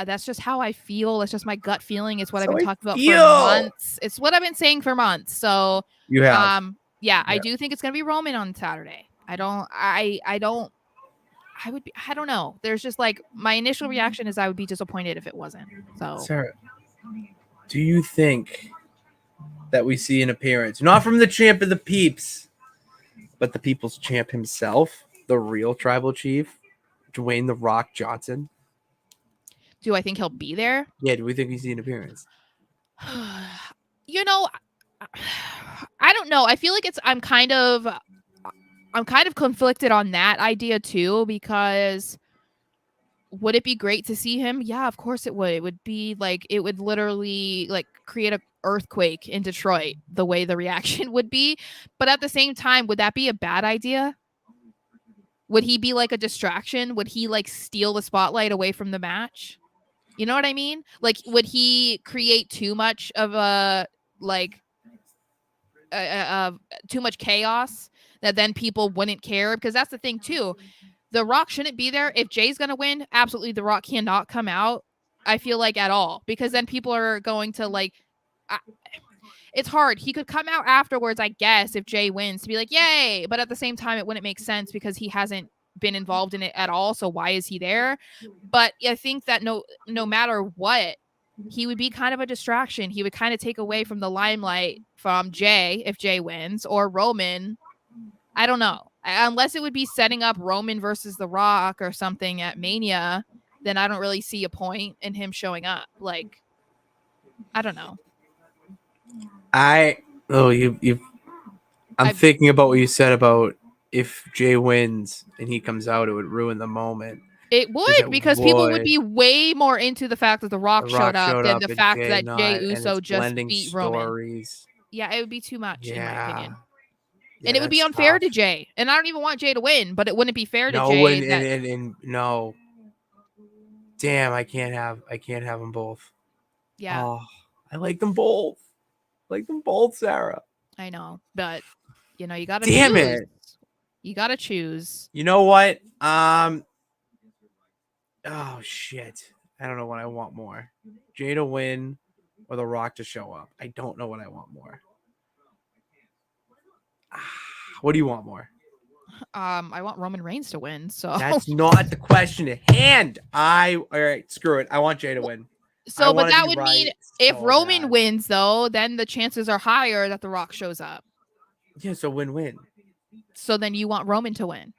That's just how I feel. It's just my gut feeling. It's what I've been talking about for months. It's what I've been saying for months. So you have yeah, I do think it's gonna be Roman on Saturday. I don't know. There's just like my initial reaction is I would be disappointed if it wasn't. So Sarah, do you think that we see an appearance, not from the champ of the peeps, but the people's champ himself, the real tribal chief, Dwayne "The Rock" Johnson? Do I think he'll be there? Yeah, do we think we see an appearance? I don't know. I feel like I'm kind of conflicted on that idea too, because would it be great to see him? Yeah, of course it would. It would be like, it would literally like create an earthquake in Detroit, the way the reaction would be. But at the same time, would that be a bad idea? Would he be like a distraction? Would he like steal the spotlight away from the match? You know what I mean? Like, would he create too much of too much chaos that then people wouldn't care? Because that's the thing too. The Rock shouldn't be there. If Jay's going to win, absolutely The Rock cannot come out, I feel like, at all. Because then people are going to like... it's hard. He could come out afterwards, I guess, if Jay wins, to be like, yay! But at the same time, it wouldn't make sense because he hasn't been involved in it at all. So why is he there? But I think that no matter what, he would be kind of a distraction. He would kind of take away from the limelight from Jay if Jay wins, or Roman. I don't know. Unless it would be setting up Roman versus The Rock or something at Mania, then I don't really see a point in him showing up. Like, I don't know. I'm thinking about what you said about if Jay wins and he comes out, it would ruin the moment. It would, because people would be way more into the fact that The Rock showed up than the fact that Jay Uso just beat Roman. Yeah, it would be too much, in my opinion. Yeah, and it would be unfair to Jay. And I don't even want Jay to win, but it wouldn't be fair to Jay. No. Damn, I can't have them both. Yeah. Oh, I like them both. Sarah. I know, but you gotta Damn it. You gotta choose. You know what? Oh shit. I don't know what I want more. Jay to win or The Rock to show up. I don't know what I want more. What do you want more? I want Roman Reigns to win. So That's not the question at hand. All right, screw it. I want Jay to win. I but wanna that be would right mean if so Roman bad. wins, though, then the chances are higher that The Rock shows up. Yeah, so win-win. So then you want Roman to win.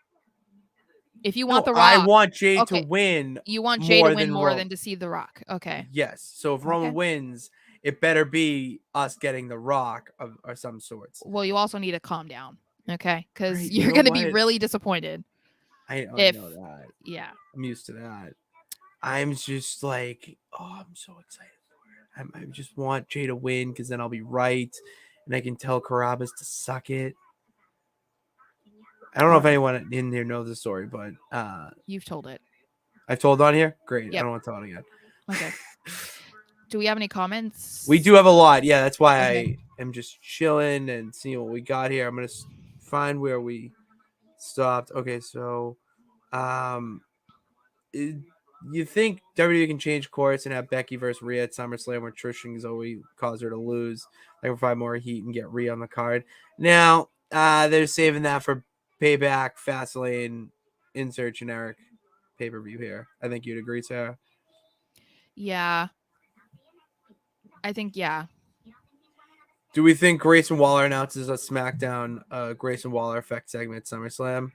If you No, want The I Rock, want Jay to okay, win you want Jay to win more Roman. than to see The Rock. Okay. Yes. So if Roman Okay. wins, it better be us getting The Rock or some sorts. Well, you also need to calm down, okay? Because Right, you you're know going to be what? really disappointed. I If know that. yeah, I'm used to that. I'm just like, oh, I'm so excited for it. I just want Jay to win because then I'll be right, and I can tell Carabas to suck it. I don't know if anyone in there knows the story, but you've told it. I've told on here. Great. Yep. I don't want to tell it again. Okay. Do we have any comments? We do have a lot. Yeah, that's why Okay. I am just chilling and seeing what we got here. I'm gonna find where we stopped. Okay, so you think WWE can change course and have Becky versus Rhea at SummerSlam where Trish and Zoe cause her to lose? They can provide more heat and get Rhea on the card. Now, they're saving that for Payback, Fastlane, insert generic pay-per-view here. I think you'd agree, Sarah. Yeah. I think yeah. Do we think Grayson Waller announces a SmackDown Grayson Waller effect segment at SummerSlam?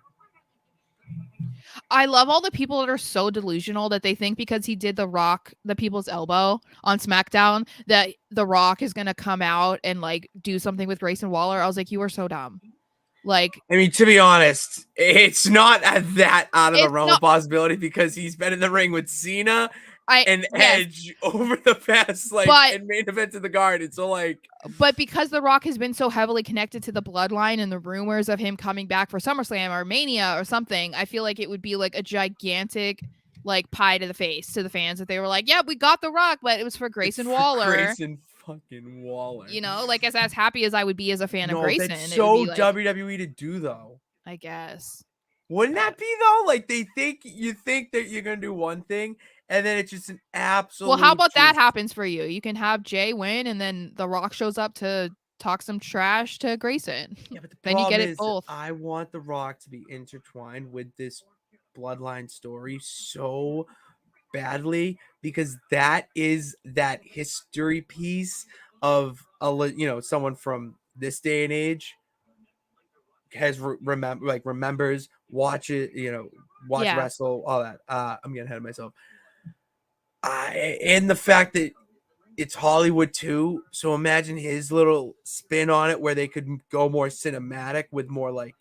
I love all the people that are so delusional that they think because he did The Rock, the people's elbow on SmackDown, that The Rock is going to come out and like do something with Grayson Waller. I was like, you are so dumb. Like, I mean, to be honest, it's not that out of the It's realm of not- possibility because he's been in the ring with Cena and yes. Edge over the past and main event of the Garden. So but because The Rock has been so heavily connected to the bloodline and the rumors of him coming back for SummerSlam or Mania or something, I feel like it would be like a gigantic like pie to the face to the fans if they were like, yeah, we got The Rock, but it was for Grayson Waller. Grayson fucking Waller. You know, like as happy as I would be as a fan of Grayson. That's it so would be like, WWE to do though. I guess. Wouldn't that be though? Like you think that you're gonna do one thing, and then it's just an absolute. Well, how about that happens for you? You can have Jay win, and then The Rock shows up to talk some trash to Grayson. Yeah, but the then you problem get it is both. I want The Rock to be intertwined with this bloodline story so badly because that is that history piece of someone from this day and age has remembers, watch wrestle, all that. I'm getting ahead of myself. And the fact that it's Hollywood too, so imagine his little spin on it where they could go more cinematic with more like,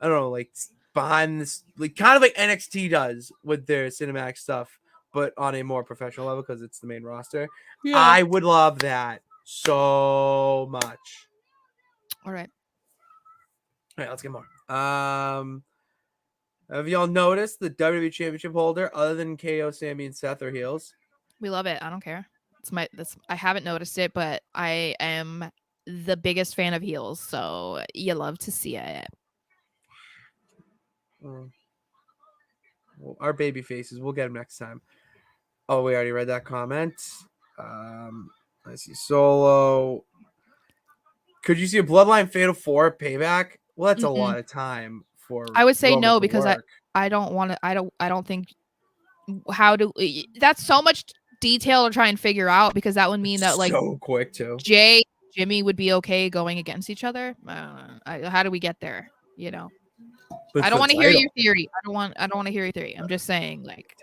I don't know, like behind this, like kind of like NXT does with their cinematic stuff, but on a more professional level because it's the main roster. Yeah. I would love that so much. All right. All right, let's get more. Have y'all noticed the WWE Championship holder, other than KO, Sami, and Seth, are heels? We love it. I don't care. I haven't noticed it, but I am the biggest fan of heels, so you love to see it. Well, our baby faces, we'll get them next time. Oh, we already read that comment. I see Solo. Could you see a Bloodline Fatal 4 Payback? Well, that's a lot of time for. I would say Roman no to because work. I don't want to. I don't think. That's so much detail to try and figure out because that would mean that like so quick too. Jay, Jimmy would be okay going against each other. How do we get there? You know. But I don't want to hear your theory. I don't want to hear your theory. I'm just saying, like,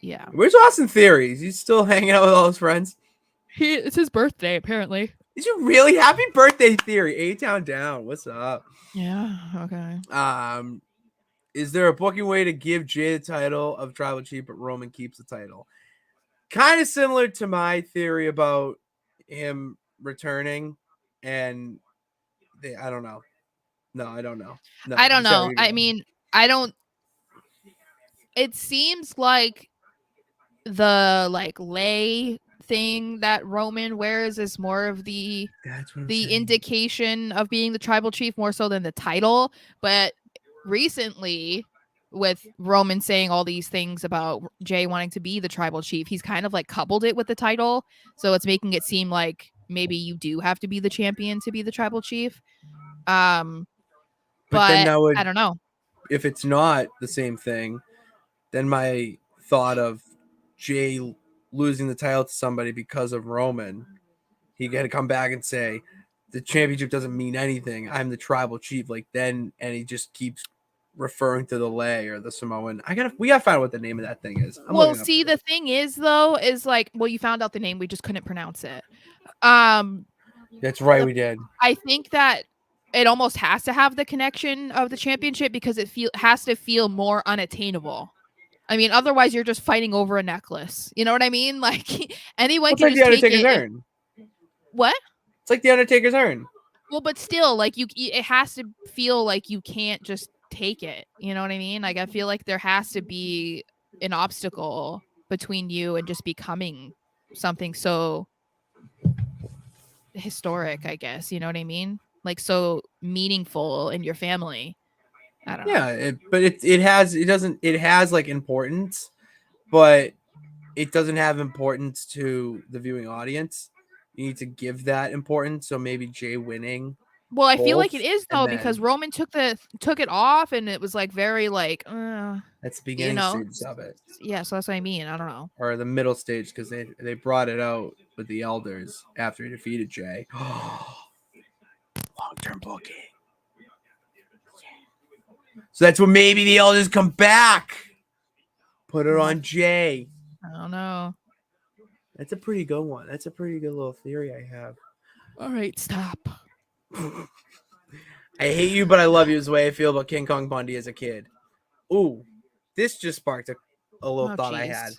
yeah. Where's Austin Theory? Is he still hanging out with all his friends? It's his birthday, apparently. Is you really happy birthday, Theory? A-Town down. What's up? Yeah. Okay. Is there a booking way to give Jay the title of Tribal Chief, but Roman keeps the title? Kind of similar to my theory about him returning, and I don't know. No, I don't know. No, I don't know. I mean, I don't. It seems like the lay thing that Roman wears is more of the indication of being the tribal chief more so than the title. But recently, with Roman saying all these things about Jay wanting to be the tribal chief, he's kind of like coupled it with the title. So it's making it seem like maybe you do have to be the champion to be the tribal chief. But then But that would, I don't know. if it's not the same thing, then my thought of Jay losing the title to somebody because of Roman, he got to come back and say the championship doesn't mean anything. I'm the tribal chief. Like then, and he just keeps referring to the Lay or the Samoan. We gotta find out what the name of that thing is. Well, see, the thing is though, is like, well, you found out the name, we just couldn't pronounce it. That's right, we did. I think that it almost has to have the connection of the championship because it has to feel more unattainable. I mean, otherwise you're just fighting over a necklace. You know what I mean? Like anyone It's can like just the take Undertaker's it. urn. What? It's like the Undertaker's urn. Well, but still, like it has to feel like you can't just take it. You know what I mean? Like I feel like there has to be an obstacle between you and just becoming something so historic, I guess. You know what I mean? Like so meaningful in your family. I don't know. Yeah, it has like importance, but it doesn't have importance to the viewing audience. You need to give that importance. So maybe Jay winning. Well, I feel like both, it is and though then- because Roman took it off and it was like very like That's the beginning stages of it, yeah, so that's what I mean. I don't know. or the middle stage, because they brought it out with the elders after he defeated Jay. Long-term booking. So that's when maybe the elders come back. Put it on Jay. I don't know. That's a pretty good one. That's a pretty good little theory I have. All right, stop. I hate you, but I love you is the way I feel about King Kong Bundy as a kid. Ooh, this just sparked a little thought I had.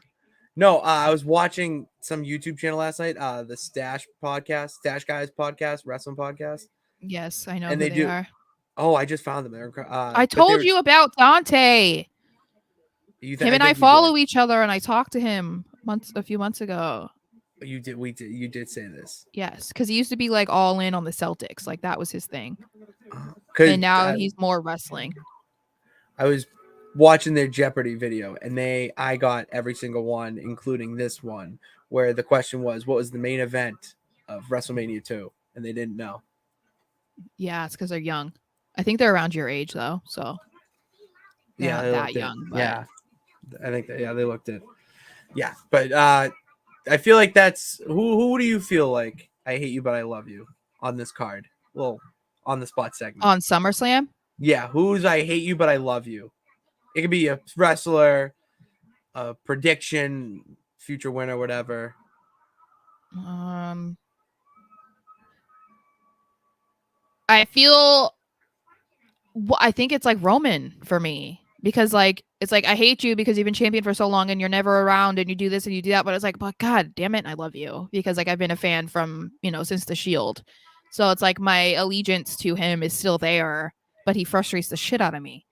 No, I was watching some YouTube channel last night, the Stash Guys podcast, wrestling podcast. Yes, I know And who they are. Oh, I just found them. I told you about Dante. Him and I follow each other, and I talked to him a few months ago. You did say this. Yes, because he used to be like all in on the Celtics, like that was his thing. And now he's more wrestling. I was watching their Jeopardy video, and I got every single one, including this one, where the question was, "What was the main event of WrestleMania 2?" And they didn't know. Yeah, it's because they're young. I think they're around your age though, so they're not that young. But... Yeah, I think they looked at. Yeah, but I feel like that's who do you feel like I hate you but I love you on this card? Well, on the spot segment on SummerSlam. Yeah, who's I hate you but I love you? It could be a wrestler, a prediction, future winner, whatever. I think it's like Roman for me because like it's like I hate you because you've been champion for so long and you're never around and you do this and you do that, but it's like, but God damn it, I love you because like I've been a fan from since the Shield, so it's like my allegiance to him is still there, but he frustrates the shit out of me,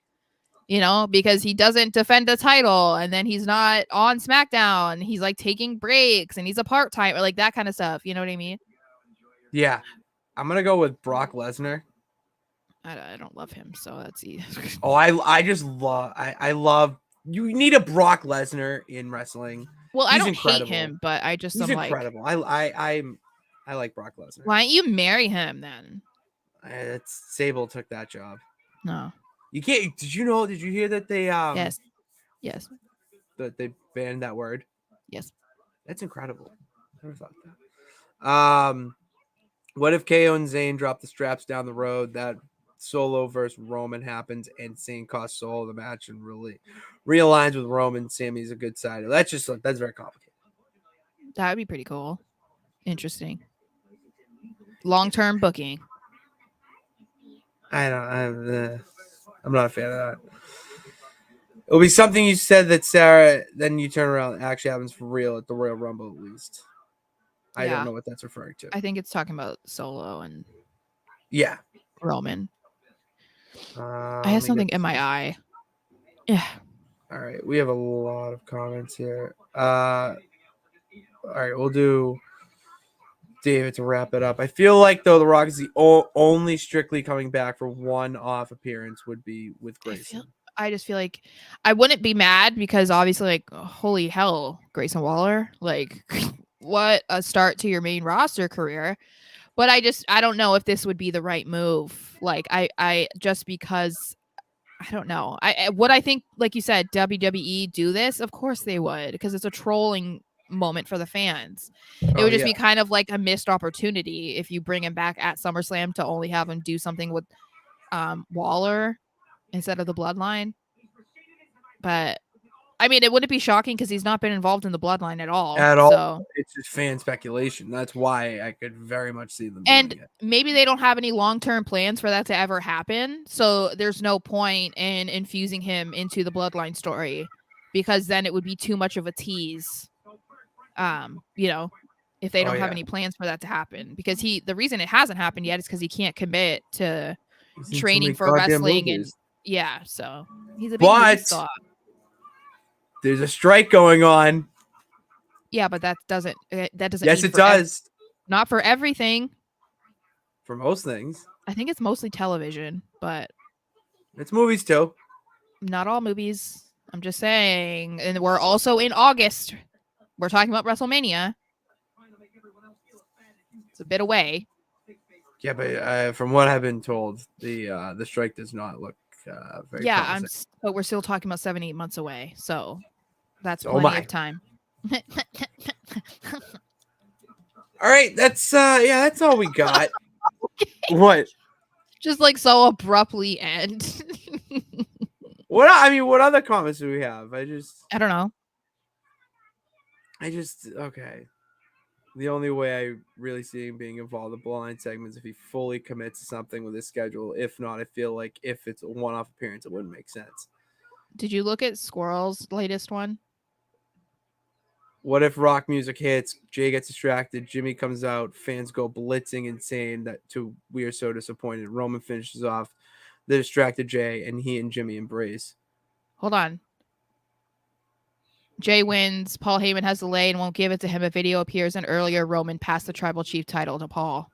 because he doesn't defend the title and then he's not on SmackDown, he's like taking breaks and he's a part-time or like that kind of stuff, you know what I mean? Yeah, I'm gonna go with Brock Lesnar. I don't love him, so that's easy. Oh, I just love I love you need a Brock Lesnar in wrestling. Well, I don't hate him, but I just he's incredible. I like Brock Lesnar. Why don't you marry him then? Sable took that job. No, you can't. Did you hear that they yes that they banned that word? Yes, that's incredible. I never thought that. What if KO and Zayn drop the straps down the road? That Solo versus Roman happens and Zayn costs Solo the match and really realigns with Roman. Sammy's a good side. That's very complicated. That would be pretty cool. Interesting. Long-term booking. I'm not a fan of that. It'll be something you said that Sara, then you turn around and actually happens for real at the Royal Rumble at least. I don't know what that's referring to. I think it's talking about Solo and Roman. Roman. I have something in my eye. Yeah. All right, we have a lot of comments here. All right, we'll do David to wrap it up. I feel like though The Rock is the only strictly coming back for one-off appearance would be with Grayson. I just feel like I wouldn't be mad because obviously, like, holy hell, Grayson Waller, like, what a start to your main roster career. But I don't know if this would be the right move. Like, I just because I don't know. Would I think, like you said, WWE do this? Of course they would, because it's a trolling moment for the fans. It would just be kind of like a missed opportunity if you bring him back at SummerSlam to only have him do something with Waller instead of the Bloodline. But I mean, it wouldn't be shocking because he's not been involved in the Bloodline at all. So. It's just fan speculation. That's why I could very much see them And doing it. maybe they don't have any long-term plans for that to ever happen. So there's no point in infusing him into the Bloodline story because then it would be too much of a tease. If they don't have any plans for that to happen, because the reason it hasn't happened yet is because he can't commit to training for wrestling movies. So he's a big movie star. There's a strike going on. Yeah, but that doesn't. Yes, it does. Not for everything. For most things. I think it's mostly television, but it's movies too. Not all movies. I'm just saying. And we're also in August. We're talking about WrestleMania. It's a bit away. Yeah, but from what I've been told, the strike does not look very promising. But we're still talking about 7-8 months away. So that's plenty of time. All right, that's all we got. Okay. What? Just like so abruptly end. What other comments do we have? I don't know. Okay. The only way I really see him being involved in the Bloodline segments if he fully commits to something with his schedule. If not, I feel like if it's a one-off appearance, it wouldn't make sense. Did you look at Squirrel's latest one? What if rock music hits, Jay gets distracted, Jimmy comes out, fans go blitzing insane we are so disappointed. Roman finishes off the distracted Jay, and he and Jimmy embrace. Hold on. Jay wins. Paul Heyman has delay and won't give it to him. A video appears, and earlier Roman passed the Tribal Chief title to Paul.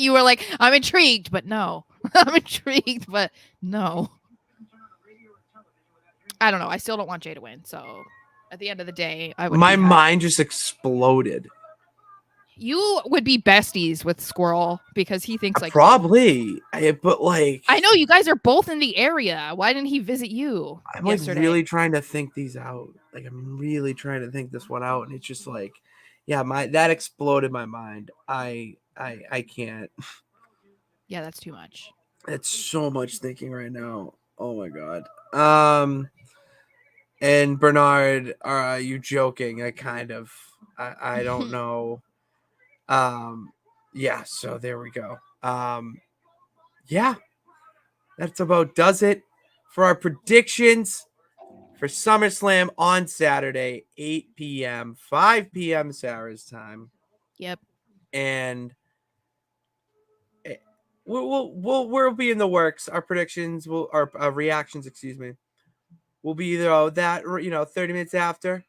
You were like, I'm intrigued, but no. I'm intrigued, but no. I don't know. I still don't want Jay to win. So at the end of the day, My mind just exploded. You would be besties with Squirrel because he thinks like probably. But like, I know you guys are both in the area. Why didn't he visit you? I'm yesterday? Really trying to think these out. Like I'm really trying to think this one out, and it's just like, yeah, that exploded my mind. I can't. Yeah, that's too much. It's so much thinking right now. Oh my god. And Bernard, are you joking? I don't know. Yeah, so there we go. Yeah, that's about does it for our predictions for SummerSlam on Saturday, 8 p.m., 5 p.m. Sara's time. Yep. And we'll be in the works. Our predictions our reactions, will be either that 30 minutes after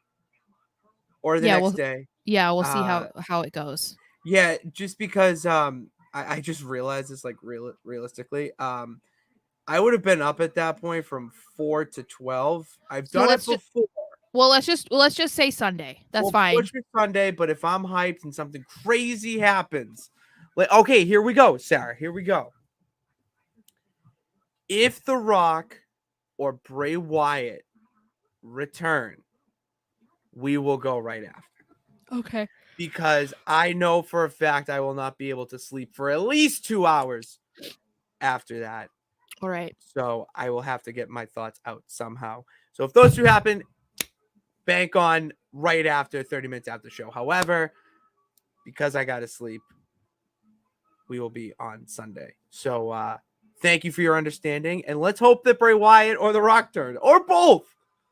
or the next day. Yeah, we'll see how it goes. Yeah, just because I just realized this, like, realistically, I would have been up at that point from 4 to 12. I've done it before. Let's just say Sunday. That's fine. Push for Sunday, but if I'm hyped and something crazy happens, like, okay, here we go, Sarah. Here we go. If The Rock or Bray Wyatt return, we will go right after. Okay. Because I know for a fact I will not be able to sleep for at least 2 hours after that. All right. So I will have to get my thoughts out somehow. So if those two happen, bank on right after 30 minutes after the show. However, because I got to sleep, we will be on Sunday. So thank you for your understanding. And let's hope that Bray Wyatt or The Rock turn, or both.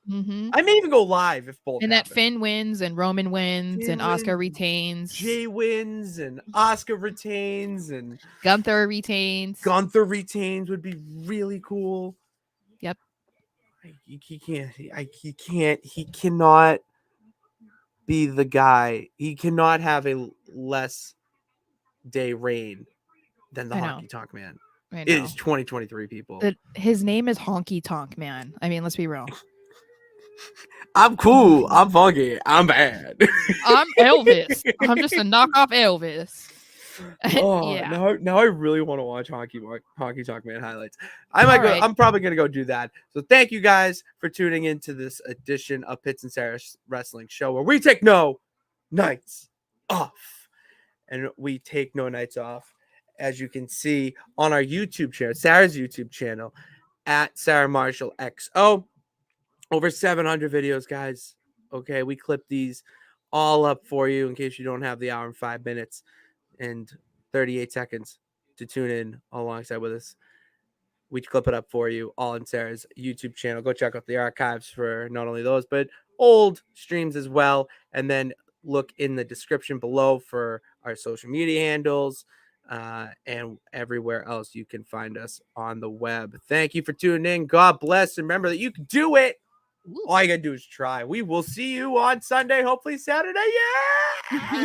Mm-hmm. I may even go live if both. And happen. that Finn wins and Roman wins and Oscar retains. Jay wins and Oscar retains and Gunther retains. Gunther retains would be really cool. Yep. He cannot be the guy. He cannot have a less day reign than the I know. Honky Tonk Man. I It know. is 2023, people. His name is Honky Tonk Man. I mean, let's be real. I'm cool. I'm funky. I'm bad. I'm Elvis. I'm just a knockoff Elvis. Oh, Yeah. now I really want to watch Honky Tonk Man highlights. I might All go. right. I'm probably gonna go do that. So thank you guys for tuning into this edition of Pitts and Sarah's Wrestling Show, where we take no nights off, and we take no nights off, as you can see on our YouTube channel, Sarah's YouTube channel, at Sarah Marshall XO. Over 700 videos, guys. Okay, we clip these all up for you in case you don't have the hour and 5 minutes and 38 seconds to tune in alongside with us. We clip it up for you all in Sarah's YouTube channel. Go check out the archives for not only those, but old streams as well. And then look in the description below for our social media handles and everywhere else you can find us on the web. Thank you for tuning in. God bless. And remember that you can do it. Ooh. All you got to do is try. We will see you on Sunday, hopefully Saturday. Yeah!